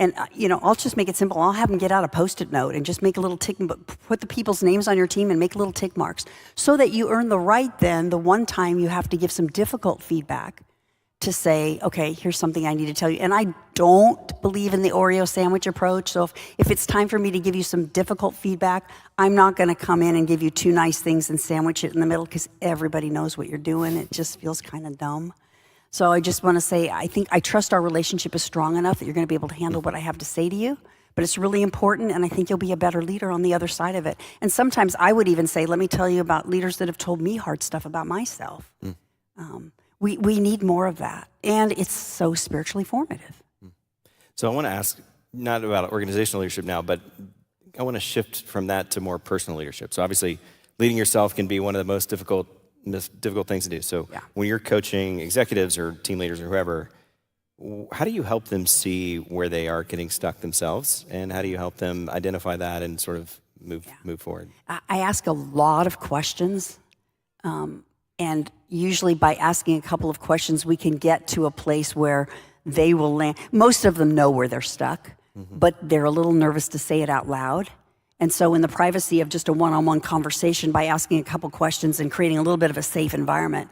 And, I'll just make it simple. I'll have them get out a Post-it note and just make a little tick, put the people's names on your team and make little tick marks so that you earn the right then, the one time you have to give some difficult feedback, to say, okay, here's something I need to tell you. And I don't believe in the Oreo sandwich approach. So if it's time for me to give you some difficult feedback, I'm not going to come in and give you 2 nice things and sandwich it in the middle, because everybody knows what you're doing. It just feels kind of dumb. So I just want to say, I trust our relationship is strong enough that you're going to be able to handle what I have to say to you. But it's really important, and I think you'll be a better leader on the other side of it. And sometimes I would even say, let me tell you about leaders that have told me hard stuff about myself. We need more of that, and it's so spiritually formative. So I want to ask, not about organizational leadership now, but I want to shift from that to more personal leadership. So obviously, leading yourself can be one of the most difficult things to do. So when you're coaching executives or team leaders or whoever, how do you help them see where they are getting stuck themselves, and how do you help them identify that and sort of move forward? I ask a lot of questions. And usually by asking a couple of questions, we can get to a place where they will land. Most of them know where they're stuck, but they're a little nervous to say it out loud. And so in the privacy of just a one-on-one conversation, by asking a couple questions and creating a little bit of a safe environment,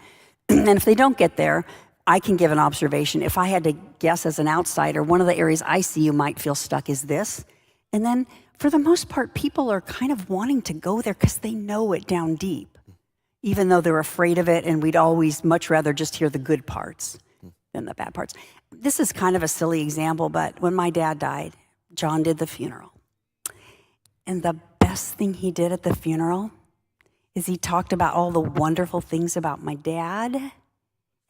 and if they don't get there, I can give an observation. If I had to guess as an outsider, one of the areas I see you might feel stuck is this. And then for the most part, people are kind of wanting to go there because they know it down deep, even though they're afraid of it, and we'd always much rather just hear the good parts than the bad parts. This is kind of a silly example, but when my dad died, John did the funeral. And the best thing he did at the funeral is he talked about all the wonderful things about my dad,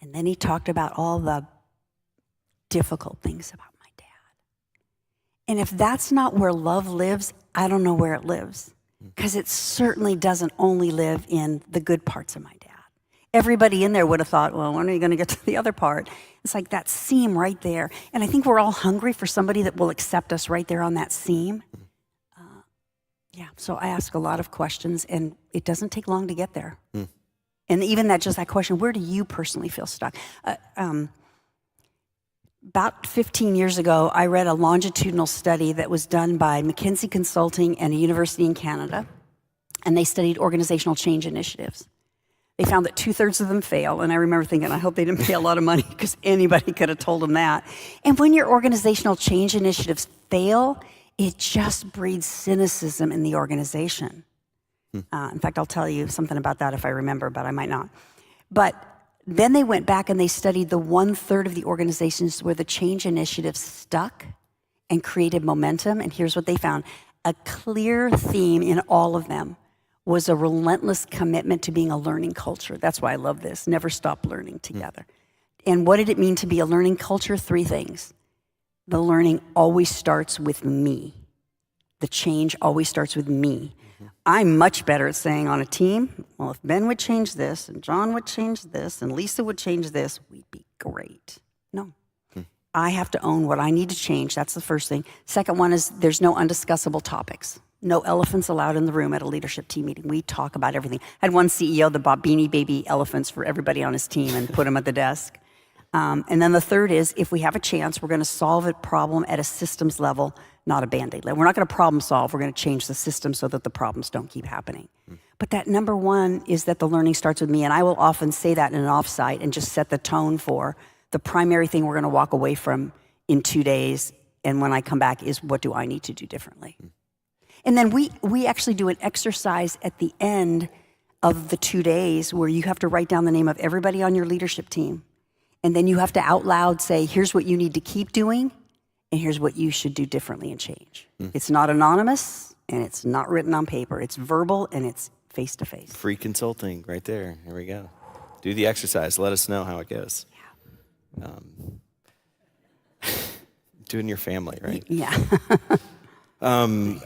and then he talked about all the difficult things about my dad. And if that's not where love lives, I don't know where it lives. Because it certainly doesn't only live in the good parts of my dad. Everybody in there would have thought, well, when are you going to get to the other part? It's like that seam right there. And I think we're all hungry for somebody that will accept us right there on that seam. So I ask a lot of questions, and it doesn't take long to get there. And even that question, where do you personally feel stuck? About 15 years ago, I read a longitudinal study that was done by McKinsey Consulting and a university in Canada, and they studied organizational change initiatives. They found that 2/3 of them fail, and I remember thinking, I hope they didn't pay a lot of money, because anybody could have told them that. And when your organizational change initiatives fail, it just breeds cynicism in the organization. In fact, I'll tell you something about that if I remember, but I might not. But then they went back and they studied the 1/3 of the organizations where the change initiatives stuck and created momentum. And here's what they found. A clear theme in all of them was a relentless commitment to being a learning culture. That's why I love this. Never stop learning together. And what did it mean to be a learning culture? 3 things. The learning always starts with me. The change always starts with me. I'm much better at saying on a team, well, if Ben would change this, and John would change this, and Lisa would change this, we'd be great. No. I have to own what I need to change. That's the first thing. Second one is there's no undiscussable topics. No elephants allowed in the room at a leadership team meeting. We talk about everything. I had one CEO that bought Beanie Baby elephants for everybody on his team and put them at the desk. And then the third is, if we have a chance, we're going to solve a problem at a systems level, not a Band-Aid level. We're not going to problem solve. We're going to change the system so that the problems don't keep happening. But that number one is that the learning starts with me. And I will often say that in an offsite and just set the tone for the primary thing we're going to walk away from in 2 days. And when I come back is, what do I need to do differently? And then we actually do an exercise at the end of the 2 days where you have to write down the name of everybody on your leadership team. And then you have to out loud say, here's what you need to keep doing, and here's what you should do differently and change. It's not anonymous, and it's not written on paper. It's verbal, and it's face-to-face. Free consulting right there. Here we go. Do the exercise. Let us know how it goes. Yeah. Do it in your family, right? Yeah.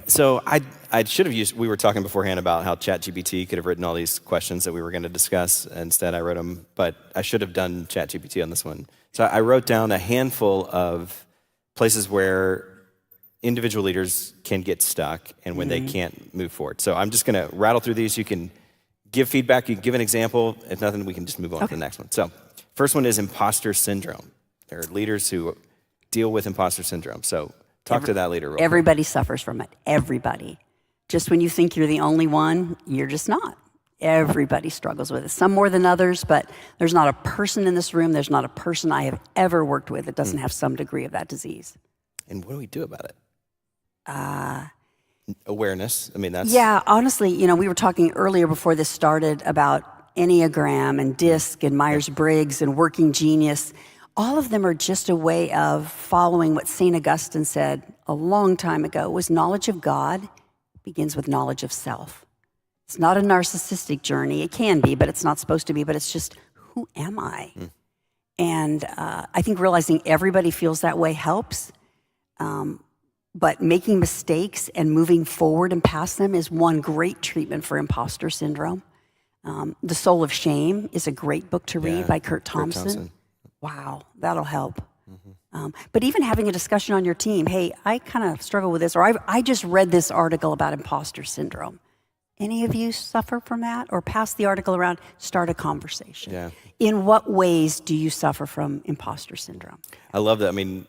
So I should have used, we were talking beforehand about how ChatGPT could have written all these questions that we were going to discuss. Instead, I wrote them, but I should have done ChatGPT on this one. So I wrote down a handful of places where individual leaders can get stuck and when they can't move forward. So I'm just going to rattle through these. You can give feedback. You can give an example. If nothing, we can just move on to the next one. So first one is imposter syndrome. There are leaders who deal with imposter syndrome. So talk to that leader real quick. Everybody suffers from it. Everybody. Just when you think you're the only one, you're just not. Everybody struggles with it. Some more than others, but there's not a person in this room, there's not a person I have ever worked with that doesn't have some degree of that disease. And what do we do about it? Awareness. I mean, that's... Yeah, honestly, we were talking earlier before this started about Enneagram and DISC and Myers-Briggs and Working Genius. All of them are just a way of following what St. Augustine said a long time ago, was knowledge of God begins with knowledge of self. It's not a narcissistic journey. It can be, but it's not supposed to be. But it's just, who am I? And I think realizing everybody feels that way helps. But making mistakes and moving forward and past them is one great treatment for imposter syndrome. The Soul of Shame is a great book to read by Kurt Thompson. Wow, that'll help. But even having a discussion on your team, hey, I kind of struggle with this, or I just read this article about imposter syndrome. Any of you suffer from that? Or pass the article around, start a conversation. Yeah. In what ways do you suffer from imposter syndrome? I love that. I mean,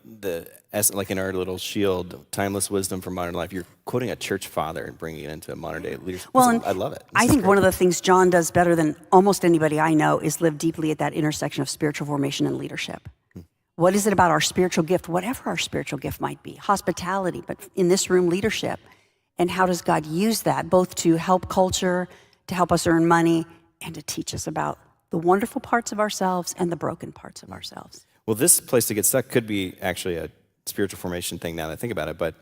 like in our little shield, timeless wisdom for modern life, you're quoting a church father and bringing it into modern day leadership. Well, I love it. I think one of the things John does better than almost anybody I know is live deeply at that intersection of spiritual formation and leadership. What is it about our spiritual gift, whatever our spiritual gift might be, hospitality, but in this room, leadership, and how does God use that both to help culture, to help us earn money, and to teach us about the wonderful parts of ourselves and the broken parts of ourselves? Well, this place to get stuck could be actually a spiritual formation thing now that I think about it, but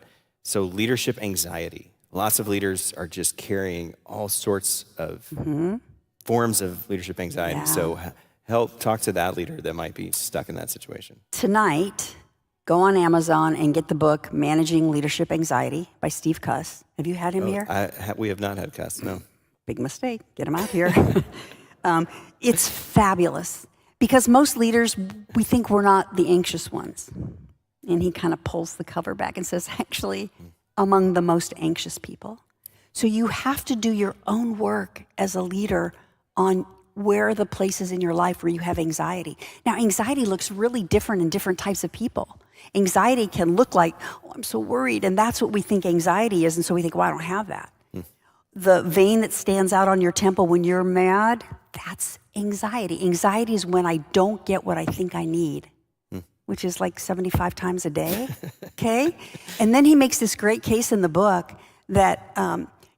so leadership anxiety. Lots of leaders are just carrying all sorts of forms of leadership anxiety. Yeah. So help talk to that leader that might be stuck in that situation. Tonight, go on Amazon and get the book Managing Leadership Anxiety by Steve Cuss. Have you had him here? We have not had Cuss, no. Big mistake. Get him out here. It's fabulous because most leaders, we think we're not the anxious ones. And he kind of pulls the cover back and says, actually, among the most anxious people. So you have to do your own work as a leader on where are the places in your life where you have anxiety. Now, anxiety looks really different in different types of people. Anxiety can look like, oh, I'm so worried, and that's what we think anxiety is, and so we think, well, I don't have that. The vein that stands out on your temple when you're mad, that's anxiety. Anxiety is when I don't get what I think I need, which is like 75 times a day, okay? And then he makes this great case in the book that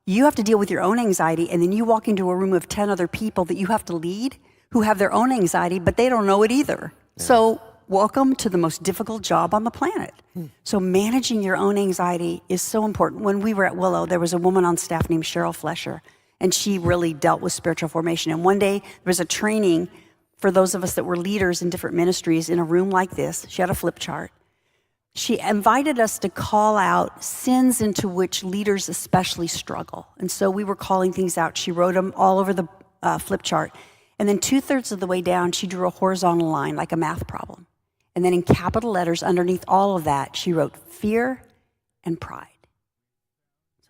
you have to deal with your own anxiety, and then you walk into a room of 10 other people that you have to lead who have their own anxiety, but they don't know it either. Yeah. So welcome to the most difficult job on the planet. So managing your own anxiety is so important. When we were at Willow, there was a woman on staff named Cheryl Flesher, and she really dealt with spiritual formation. And one day, there was a training for those of us that were leaders in different ministries in a room like this. She had a flip chart. She invited us to call out sins into which leaders especially struggle. And so we were calling things out. She wrote them all over the flip chart. And then 2/3 of the way down, she drew a horizontal line like a math problem. And then in capital letters underneath all of that, she wrote fear and pride.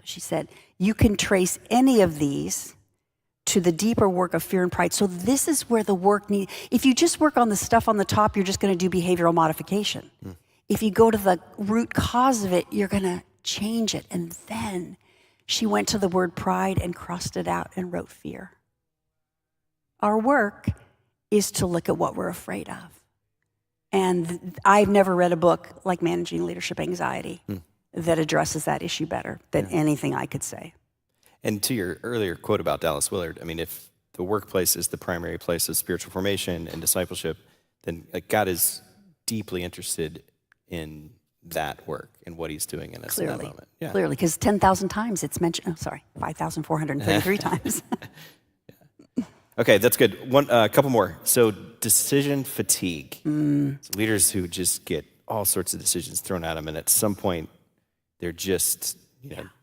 So she said, you can trace any of these to the deeper work of fear and pride. So this is where the work needs. If you just work on the stuff on the top, you're just going to do behavioral modification. If you go to the root cause of it, you're going to change it. And then she went to the word pride and crossed it out and wrote fear. Our work is to look at what we're afraid of. And I've never read a book like Managing Leadership Anxiety that addresses that issue better than anything I could say. And to your earlier quote about Dallas Willard, I mean, if the workplace is the primary place of spiritual formation and discipleship, then God is deeply interested in that work and what he's doing in us in that moment. Yeah. Clearly, because 10,000 times it's mentioned, 5,433 times. Okay, that's good. A couple more. So decision fatigue. So leaders who just get all sorts of decisions thrown at them, and at some point, they're just,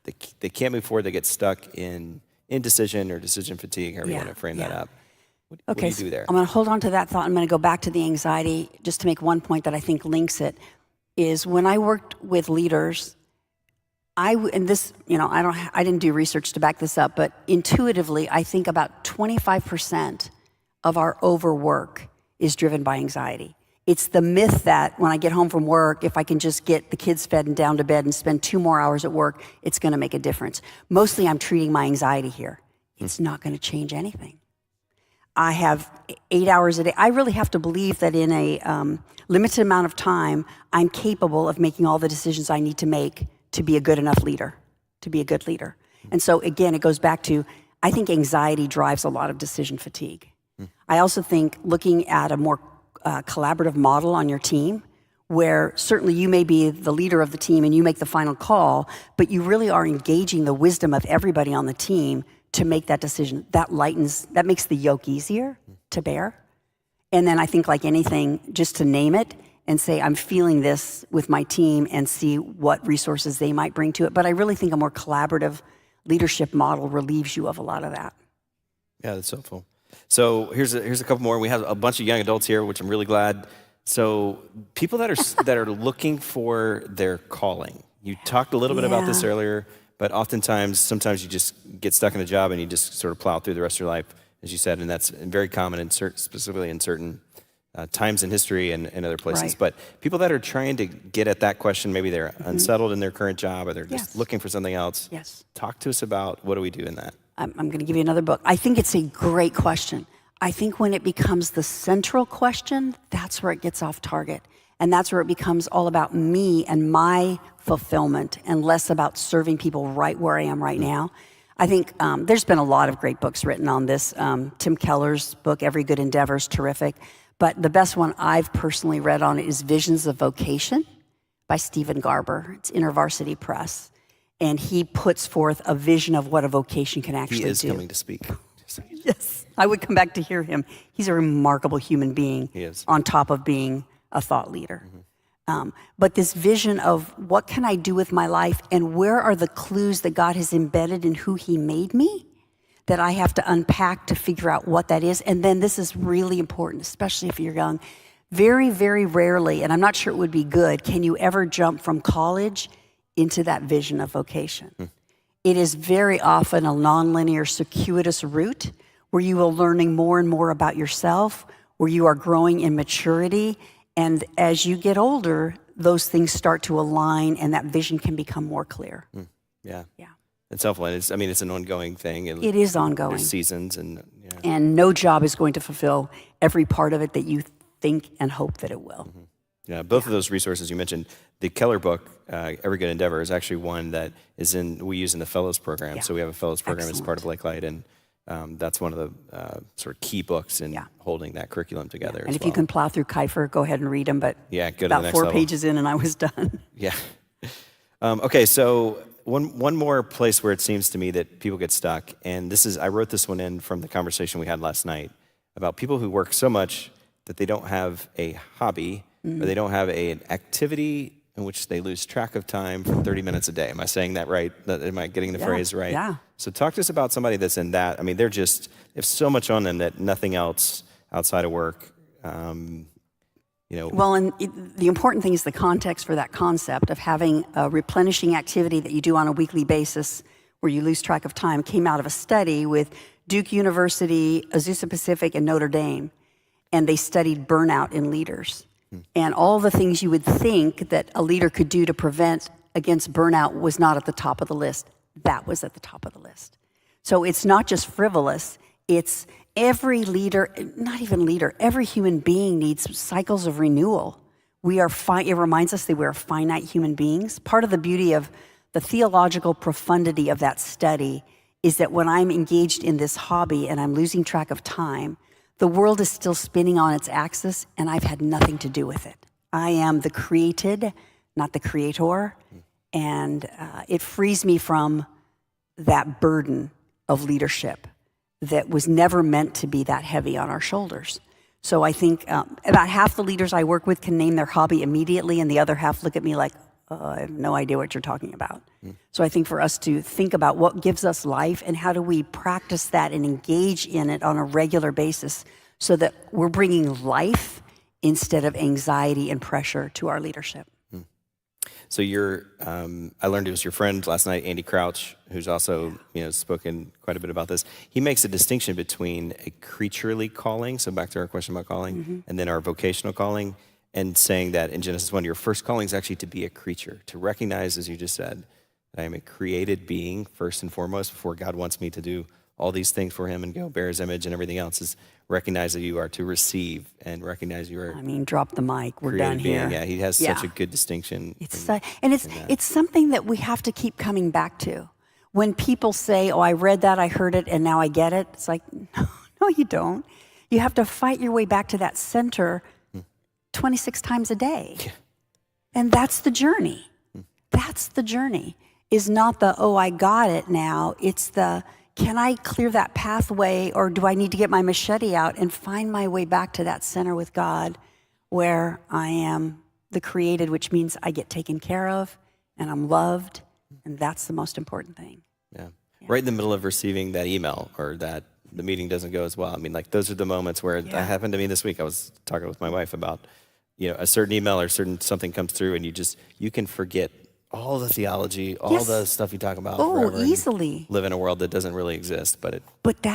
they can't move forward. They get stuck in indecision or decision fatigue, however you want to frame that up. What do you do there? I'm going to hold on to that thought. I'm going to go back to the anxiety just to make one point that I think links it, is when I worked with leaders, I didn't do research to back this up, but intuitively, I think about 25% of our overwork is driven by anxiety. It's the myth that when I get home from work, if I can just get the kids fed and down to bed and spend 2 more hours at work, it's going to make a difference. Mostly I'm treating my anxiety here. It's not going to change anything. I have 8 hours a day. I really have to believe that in a limited amount of time, I'm capable of making all the decisions I need to make to be a good enough leader, to be a good leader. And so again, it goes back to, I think anxiety drives a lot of decision fatigue. I also think looking at a more collaborative model on your team, where certainly you may be the leader of the team and you make the final call, but you really are engaging the wisdom of everybody on the team to make that decision. That makes the yoke easier to bear. And then I think, like anything, just to name it and say, I'm feeling this with my team, and see what resources they might bring to it. But I really think a more collaborative leadership model relieves you of a lot of that. Yeah, that's helpful. So here's a couple more. We have a bunch of young adults here, which I'm really glad. So people that are looking for their calling. You talked a little bit about this earlier, but sometimes you just get stuck in a job and you just sort of plow through the rest of your life, as you said, and that's very common specifically in certain times in history and other places. But people that are trying to get at that question, maybe they're unsettled in their current job or they're just looking for something else. Yes. Talk to us about what do we do in that? I'm going to give you another book. I think it's a great question. I think when it becomes the central question, that's where it gets off target. And that's where it becomes all about me and my fulfillment and less about serving people right where I am right now. I think there's been a lot of great books written on this. Tim Keller's book, Every Good Endeavor, is terrific. But the best one I've personally read on it is Visions of Vocation by Stephen Garber. It's InterVarsity Press. And he puts forth a vision of what a vocation can actually do. He is coming to speak. Yes, I would come back to hear him. He's a remarkable human being. He is. On top of being a thought leader. But this vision of what can I do with my life, and where are the clues that God has embedded in who he made me that I have to unpack to figure out what that is. And then this is really important, especially if you're young. Very, very rarely, and I'm not sure it would be good, can you ever jump from college into that vision of vocation. It is very often a nonlinear, circuitous route where you are learning more and more about yourself, where you are growing in maturity. And as you get older, those things start to align and that vision can become more clear. Yeah. It's helpful. It's an ongoing thing. It is ongoing. There's seasons and no job is going to fulfill every part of it that you think and hope that it will. Yeah, both of those resources you mentioned, the Keller book, Every Good Endeavor, is actually one that we use in the Fellows Program. Yeah. So we have a Fellows Program as part of Lakelight, and that's one of the sort of key books in holding that curriculum together. And if you can plow through Kiefer, go ahead and read them, but go to about the next 4 level. pages in and I was done. Yeah. Okay, so one more place where it seems to me that people get stuck, and I wrote this one in from the conversation we had last night about people who work so much that they don't have a hobby or they don't have an activity in which they lose track of time for 30 minutes a day. Am I saying that right? Am I getting the phrase right? Yeah. So talk to us about somebody that's in that. I mean, they have so much on them that nothing else outside of work Well, and the important thing is the context for that concept of having a replenishing activity that you do on a weekly basis where you lose track of time came out of a study with Duke University, Azusa Pacific, and Notre Dame. And they studied burnout in leaders. And all the things you would think that a leader could do to prevent against burnout was not at the top of the list. That was at the top of the list. So it's not just frivolous, it's every leader, not even leader, every human being needs cycles of renewal. It reminds us that we're finite human beings. Part of the beauty of the theological profundity of that study is that when I'm engaged in this hobby and I'm losing track of time, the world is still spinning on its axis and I've had nothing to do with it. I am the created, not the creator, and it frees me from that burden of leadership that was never meant to be that heavy on our shoulders. So I think about half the leaders I work with can name their hobby immediately, and the other half look at me like, I have no idea what you're talking about. So I think for us to think about what gives us life and how do we practice that and engage in it on a regular basis so that we're bringing life instead of anxiety and pressure to our leadership. So I learned it was your friend last night, Andy Crouch, who's also spoken quite a bit about this. He makes a distinction between a creaturely calling, so back to our question about calling, and then our vocational calling, and saying that in Genesis 1, your first calling is actually to be a creature, to recognize, as you just said, that I am a created being first and foremost before God wants me to do all these things for him and go bear his image and everything else, is recognize that you are to receive and recognize you are. Drop the mic. We're done here. Yeah, he has such a good distinction. It's something that we have to keep coming back to. When people say, "Oh, I read that, I heard it, and now I get it," it's like, no, you don't. You have to fight your way back to that center 26 times a day, and that's the journey. That's the journey. Is not the I got it now. It's the can I clear that pathway, or do I need to get my machete out and find my way back to that center with God where I am the created, which means I get taken care of and I'm loved, and that's the most important thing. Yeah. Right in the middle of receiving that email or that the meeting doesn't go as well. Those are the moments where that happened to me this week. I was talking with my wife about, a certain email or something comes through and you can forget all the theology, all the stuff you talk about. Oh, easily. Live in a world that doesn't really exist, but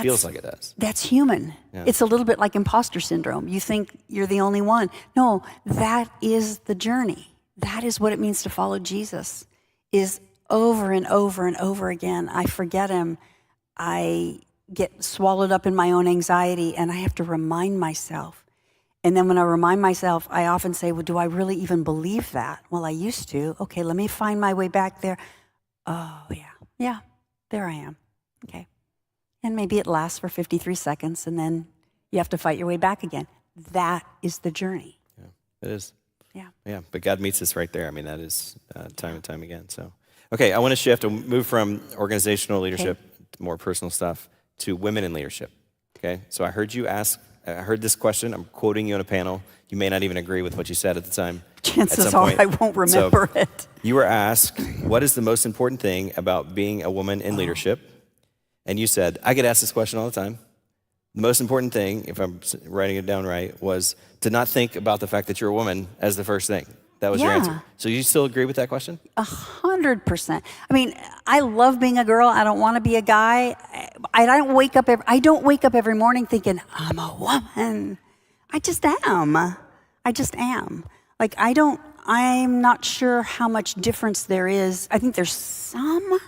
feels like it does. That's human. Yeah. It's a little bit like imposter syndrome. You think you're the only one. No, that is the journey. That is what it means to follow Jesus, is over and over and over again. I forget him. I get swallowed up in my own anxiety, and I have to remind myself. And then when I remind myself, I often say, well, do I really even believe that? Well, I used to. Okay, let me find my way back there. Oh, yeah, there I am. Okay. And maybe it lasts for 53 seconds, and then you have to fight your way back again. That is the journey. Yeah, it is. Yeah. Yeah, but God meets us right there. That is time and time again. So, okay, I want to shift and move from organizational leadership to more personal stuff to women in leadership. Okay, so I heard this question. I'm quoting you on a panel. You may not even agree with what you said at the time. Chances are I won't remember it. You were asked, what is the most important thing about being a woman in leadership? And you said, I get asked this question all the time. The most important thing, if I'm writing it down right, was to not think about the fact that you're a woman as the first thing. That was your answer. So you still agree with that question? 100%. I love being a girl. I don't want to be a guy. I don't wake up every morning thinking, I'm a woman. I just am. I'm not sure how much difference there is. I think there's some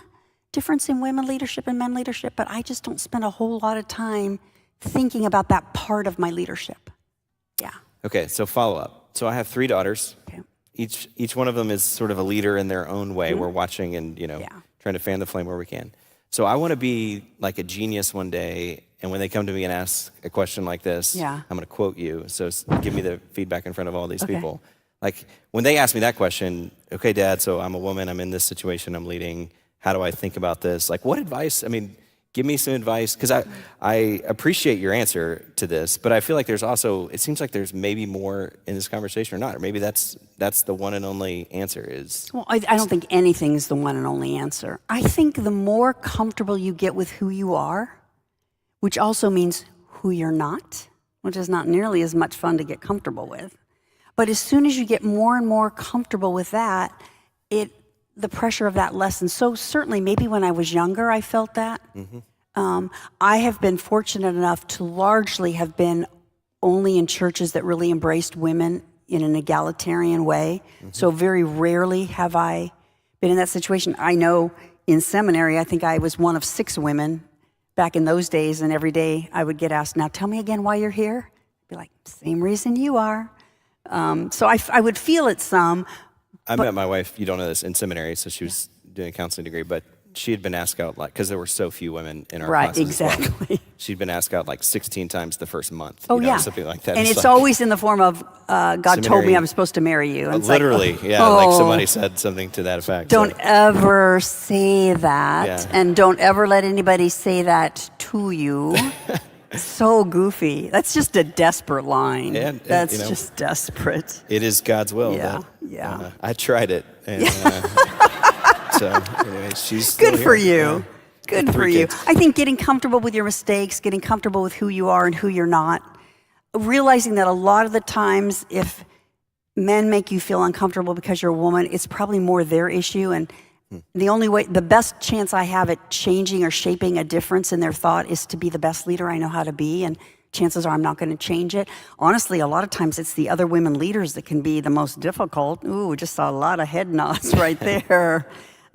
difference in women leadership and men leadership, but I just don't spend a whole lot of time thinking about that part of my leadership. Yeah. Okay, so follow up. So I have 3 daughters. Okay. Each one of them is sort of a leader in their own way. We're watching and, trying to fan the flame where we can. So I want to be like a genius one day, and when they come to me and ask a question like this, I'm going to quote you. So give me the feedback in front of all these people. Like when they ask me that question, okay, Dad, so I'm a woman, I'm in this situation, I'm leading. How do I think about this? Like what advice? Give me some advice, because I appreciate your answer to this, but I feel like it seems like there's maybe more in this conversation or not, or maybe that's the one and only answer is. Well, I don't think anything's the one and only answer. I think the more comfortable you get with who you are, which also means who you're not, which is not nearly as much fun to get comfortable with, But as soon as you get more and more comfortable with that, the pressure of that lessens. So certainly, maybe when I was younger, I felt that. I have been fortunate enough to largely have been only in churches that really embraced women in an egalitarian way. So very rarely have I been in that situation. I know in seminary, I think I was one of 6 women back in those days, and every day I would get asked, now tell me again why you're here. I'd be like, same reason you are. So I would feel it some. I met my wife, you don't know this, in seminary, so she was doing a counseling degree, but she had been asked out, like, because there were so few women in our classes. Right, exactly. She'd been asked out like 16 times the first month. Oh, yeah. Something like that. And it's like, always in the form of, God seminary, told me I'm supposed to marry you. And literally, like, like somebody said something to that effect. Don't ever say that, and don't ever let anybody say that to you. So goofy. That's just a desperate line. That's just desperate. It is God's will. Yeah, I tried it. And, so anyway, she's good for you. Good for you. I think getting comfortable with your mistakes, getting comfortable with who you are and who you're not, realizing that a lot of the times if men make you feel uncomfortable because you're a woman, it's probably more their issue. And the best chance I have at changing or shaping a difference in their thought is to be the best leader I know how to be. And chances are I'm not going to change it. Honestly, a lot of times it's the other women leaders that can be the most difficult. Ooh, just saw a lot of head nods right there.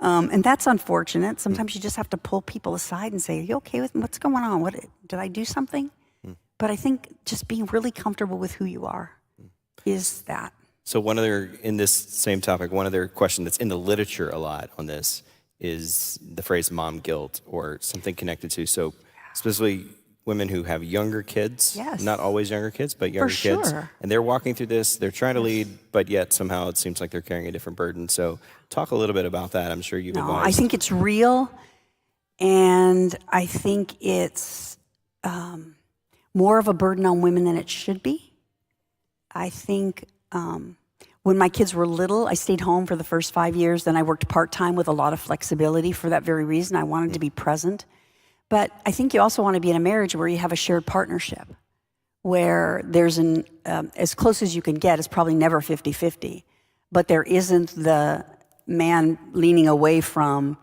And that's unfortunate. Sometimes you just have to pull people aside and say, are you okay with what's going on? Did I do something? But I think just being really comfortable with who you are is that. So in this same topic, one other question that's in the literature a lot on this is the phrase mom guilt or something connected to. So specifically women who have younger kids, not always younger kids, but younger kids. And they're walking through this, they're trying to lead, but yet somehow it seems like they're carrying a different burden. So talk a little bit about that. I'm sure you've advised. I think it's real, and I think it's more of a burden on women than it should be. I think when my kids were little, I stayed home for the first 5 years. Then I worked part-time with a lot of flexibility for that very reason. I wanted to be present. But I think you also want to be in a marriage where you have a shared partnership, where there's as close as you can get, it's probably never 50-50, but there isn't the man leaning away from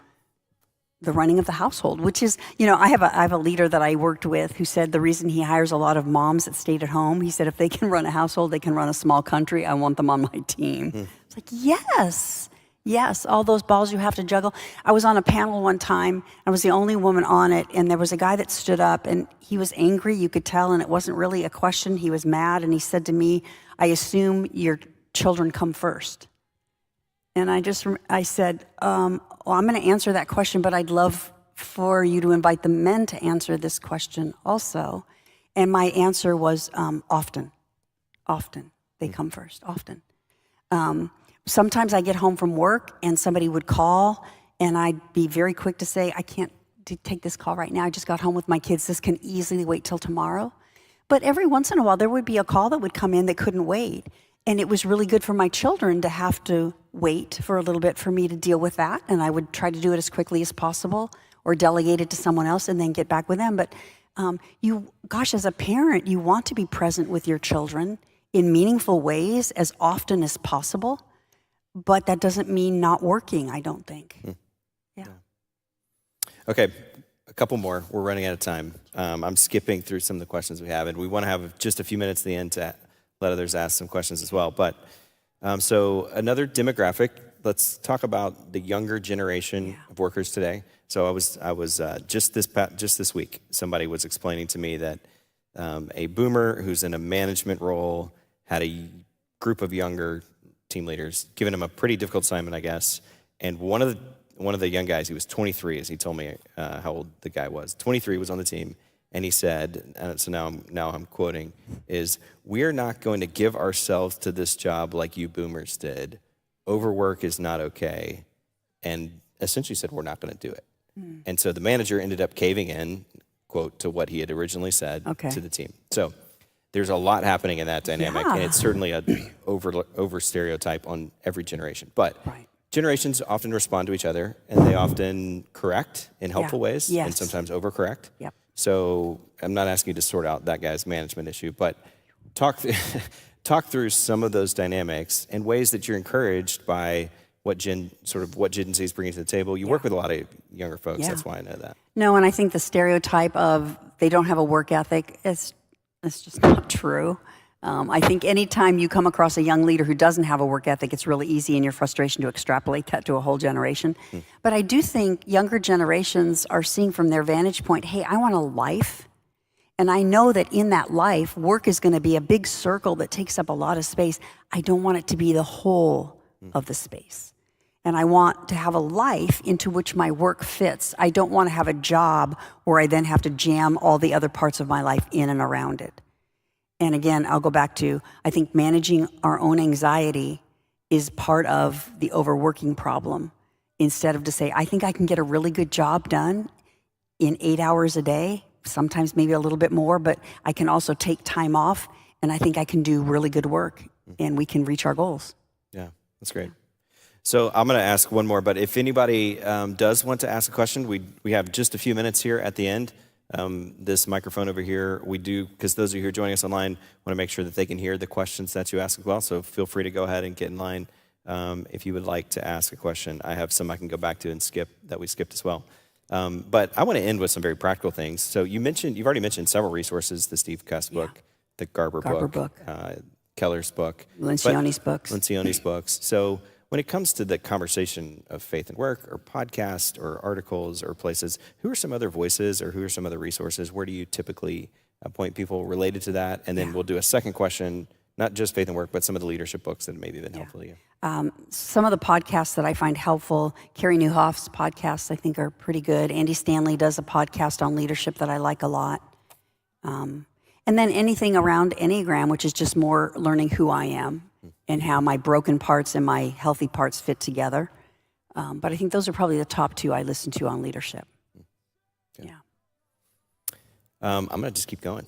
the running of the household, which is, I have a leader that I worked with who said the reason he hires a lot of moms that stayed at home, he said, if they can run a household, they can run a small country. I want them on my team. It's like, yes, all those balls you have to juggle. I was on a panel one time. I was the only woman on it, and there was a guy that stood up, and he was angry, you could tell, and it wasn't really a question. He was mad, and he said to me, I assume your children come first. And I said, well, I'm going to answer that question, but I'd love for you to invite the men to answer this question also. And my answer was often. They come first, often. Sometimes I get home from work and somebody would call and I'd be very quick to say, I can't take this call right now. I just got home with my kids. This can easily wait till tomorrow. But every once in a while, there would be a call that would come in that couldn't wait. And it was really good for my children to have to wait for a little bit for me to deal with that. And I would try to do it as quickly as possible or delegate it to someone else and then get back with them. But as a parent, you want to be present with your children in meaningful ways as often as possible. But that doesn't mean not working, I don't think. Yeah. Okay, a couple more. We're running out of time. I'm skipping through some of the questions we have, and we want to have just a few minutes at the end to let others ask some questions as well. But so another demographic, let's talk about the younger generation of workers today. So I was just this week, somebody was explaining to me that a boomer who's in a management role had a group of younger team leaders, giving him a pretty difficult assignment, I guess. And one of the young guys, he was 23, as he told me how old the guy was. 23 was on the team, and he said, and so now I'm quoting, is, "We're not going to give ourselves to this job like you boomers did. Overwork is not okay." And essentially said, we're not going to do it. And so the manager ended up caving in, quote, to what he had originally said to the team. So there's a lot happening in that dynamic, and it's certainly an over stereotype on every generation. But generations often respond to each other, and they often correct in helpful ways, and sometimes overcorrect. So I'm not asking you to sort out that guy's management issue, but talk Talk through some of those dynamics and ways that you're encouraged by what Gen Z is bringing to the table. You work with a lot of younger folks. That's why I know that. No, and I think the stereotype of they don't have a work ethic is just not true. I think anytime you come across a young leader who doesn't have a work ethic, it's really easy in your frustration to extrapolate that to a whole generation. But I do think younger generations are seeing from their vantage point, hey, I want a life. And I know that in that life, work is going to be a big circle that takes up a lot of space. I don't want it to be the whole of the space. And I want to have a life into which my work fits. I don't want to have a job where I then have to jam all the other parts of my life in and around it. And again, I'll go back to, I think managing our own anxiety is part of the overworking problem. Instead of to say, I think I can get a really good job done in 8 hours a day, sometimes maybe a little bit more, but I can also take time off, and I think I can do really good work, and we can reach our goals. Yeah, that's great. So I'm going to ask one more, but if anybody does want to ask a question, we have just a few minutes here at the end. This microphone over here, we do, because those of you who are joining us online want to make sure that they can hear the questions that you ask as well, so feel free to go ahead and get in line if you would like to ask a question. I have some I can go back to and skip that we skipped as well. But I want to end with some very practical things. So you've already mentioned several resources, the Steve Cuss book, the Garber book. Keller's book. Lencioni's books. So when it comes to the conversation of faith and work or podcasts or articles or places, who are some other voices or who are some other resources? Where do you typically point people related to that? And then we'll do a second question, not just faith and work, but some of the leadership books that have maybe been helpful to you. Some of the podcasts that I find helpful, Carey Nieuwhof's podcasts I think are pretty good. Andy Stanley does a podcast on leadership that I like a lot. And then anything around Enneagram, which is just more learning who I am and how my broken parts and my healthy parts fit together. But I think those are probably the top two I listen to on leadership. Good. I'm going to just keep going.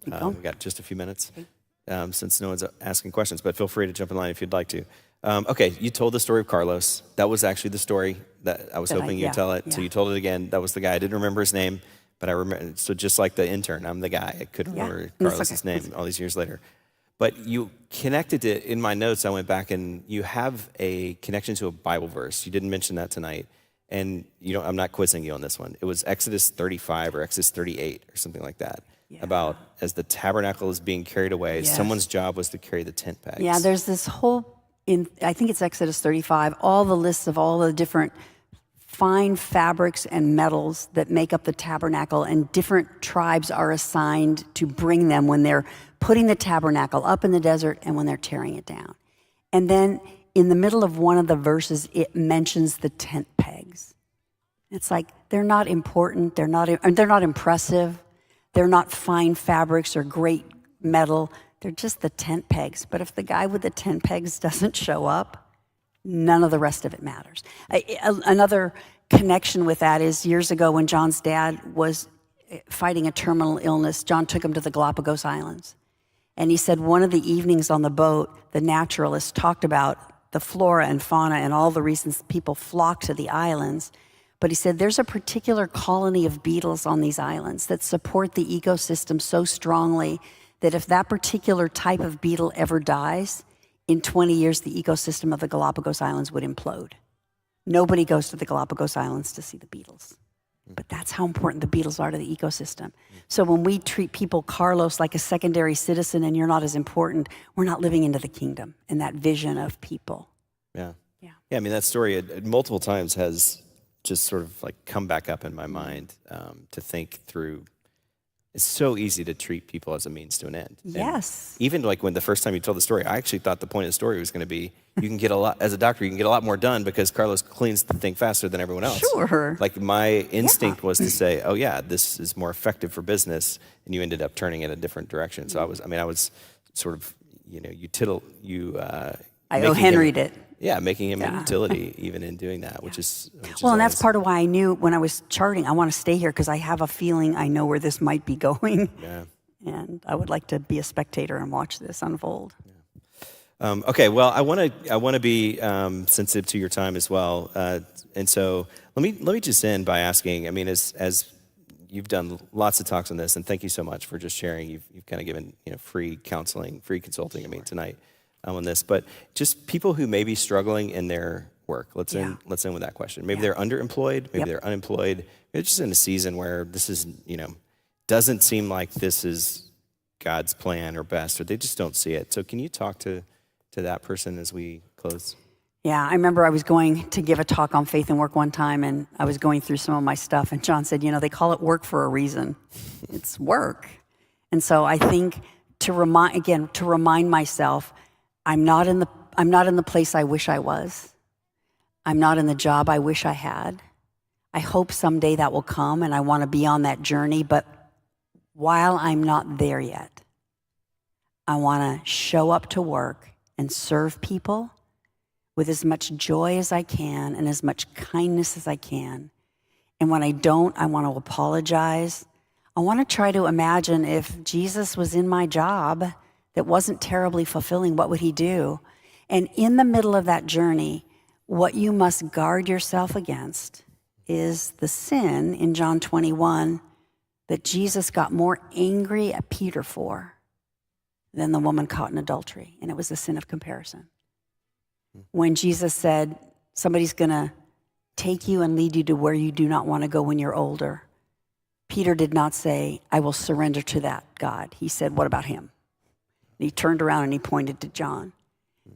We've got just a few minutes since no one's asking questions, but feel free to jump in line if you'd like to. Okay, you told the story of Carlos. That was actually the story that I was hoping you'd tell it. Yeah. So you told it again. That was the guy. I didn't remember his name, but I remember. So just like the intern, I'm the guy. I couldn't remember Carlos's name all these years later. But you connected it in my notes. I went back and you have a connection to a Bible verse. You didn't mention that tonight. And I'm not quizzing you on this one. It was Exodus 35 or Exodus 38 or something like that. Yeah. About as the tabernacle is being carried away, someone's job was to carry the tent pegs. Yeah, there's this whole, I think it's Exodus 35, all the lists of all the different fine fabrics and metals that make up the tabernacle, and different tribes are assigned to bring them when they're putting the tabernacle up in the desert and when they're tearing it down. And then in the middle of one of the verses, it mentions the tent pegs. It's like, they're not important, they're not impressive, they're not fine fabrics or great metal, they're just the tent pegs. But if the guy with the tent pegs doesn't show up, none of the rest of it matters. Another connection with that is years ago when John's dad was fighting a terminal illness, John took him to the Galapagos Islands. And he said one of the evenings on the boat, the naturalist talked about the flora and fauna and all the reasons people flock to the islands. But he said there's a particular colony of beetles on these islands that support the ecosystem so strongly that if that particular type of beetle ever dies, in 20 years, the ecosystem of the Galapagos Islands would implode. Nobody goes to the Galapagos Islands to see the beetles. But that's how important the beetles are to the ecosystem. So when we treat people, Carlos, like a secondary citizen and you're not as important, we're not living into the kingdom and that vision of people. Yeah, I mean, that story multiple times has just sort of like come back up in my mind to think through. It's so easy to treat people as a means to an end. Yes. And even like when the first time you told the story, I actually thought the point of the story was going to be you can get a lot, as a doctor, you can get a lot more done because Carlos cleans the thing faster than everyone else. Sure. Like my instinct was to say, oh yeah, this is more effective for business, and you ended up turning it a different direction. So I was sort of, I O-Henry'd it. Yeah, making him a utility even in doing that, which is and that's part of why I knew when I was charting, I want to stay here because I have a feeling I know where this might be going. Yeah. And I would like to be a spectator and watch this unfold. Yeah. Okay, well, I want to be sensitive to your time as well, and so let me just end by asking. I mean, as you've done lots of talks on this, and thank you so much for just sharing. You've kind of given free counseling, free consulting. Tonight on this, but just people who may be struggling in their work. Let's end with that question. Maybe they're underemployed. Maybe they're unemployed. Maybe they're just in a season where this is doesn't seem like this is God's plan or best, or they just don't see it. So can you talk to that person as we close? Yeah, I remember I was going to give a talk on faith and work one time, and I was going through some of my stuff, and John said, they call it work for a reason. It's work. And so I think to remind myself, I'm not in the place I wish I was. I'm not in the job I wish I had. I hope someday that will come, and I want to be on that journey, but while I'm not there yet, I want to show up to work and serve people with as much joy as I can and as much kindness as I can. And when I don't, I want to apologize. I want to try to imagine if Jesus was in my job that wasn't terribly fulfilling, what would he do? And in the middle of that journey, what you must guard yourself against is the sin in John 21 that Jesus got more angry at Peter for than the woman caught in adultery, and it was the sin of comparison. When Jesus said, somebody's going to take you and lead you to where you do not want to go when you're older, Peter did not say, I will surrender to that, God. He said, what about him? And he turned around and he pointed to John.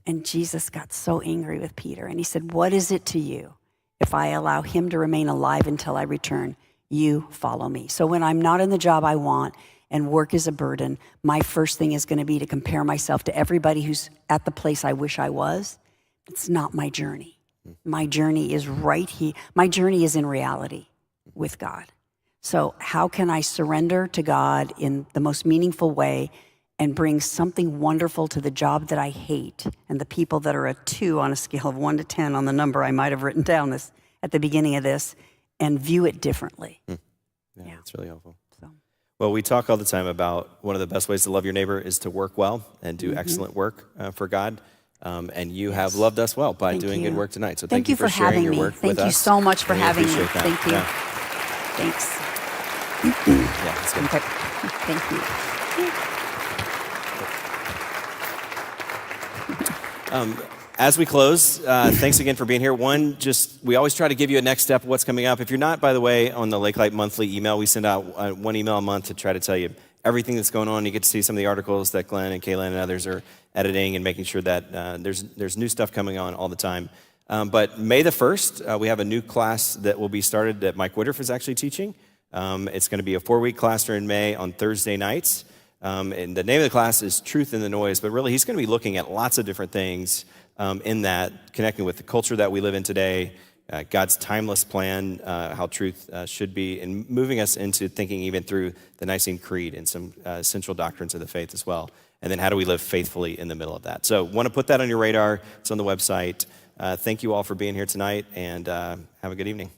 And Jesus got so angry with Peter, and he said, what is it to you if I allow him to remain alive until I return? You follow me. So when I'm not in the job I want and work is a burden, my first thing is going to be to compare myself to everybody who's at the place I wish I was. It's not my journey. My journey is right here. My journey is in reality with God. So how can I surrender to God in the most meaningful way and bring something wonderful to the job that I hate and the people that are a 2 on a scale of 1 to 10 on the number I might have written down this at the beginning of this, and view it differently. Yeah, that's really helpful. So. Well, we talk all the time about one of the best ways to love your neighbor is to work well and do excellent work for God. And you have loved us well by doing good work tonight. So thank you for sharing your work with us. Thank you so much for having me. That. Thank you. Yeah. Thanks. Yeah, that's good. Okay. Thank you. As we close, thanks again for being here. We always try to give you a next step of what's coming up. If you're not, by the way, on the Lake Light Monthly email, we send out one email a month to try to tell you everything that's going on. You get to see some of the articles that Glenn and Kaylin and others are editing and making sure that there's new stuff coming on all the time. But May the 1st, we have a new class that will be started that Mike Woodruff is actually teaching. It's going to be a 4-week class during May on Thursday nights. And the name of the class is Truth in the Noise, but really he's going to be looking at lots of different things in that, connecting with the culture that we live in today, God's timeless plan, how truth should be, and moving us into thinking even through the Nicene Creed and some central doctrines of the faith as well. And then how do we live faithfully in the middle of that? So want to put that on your radar. It's on the website. Thank you all for being here tonight, and have a good evening.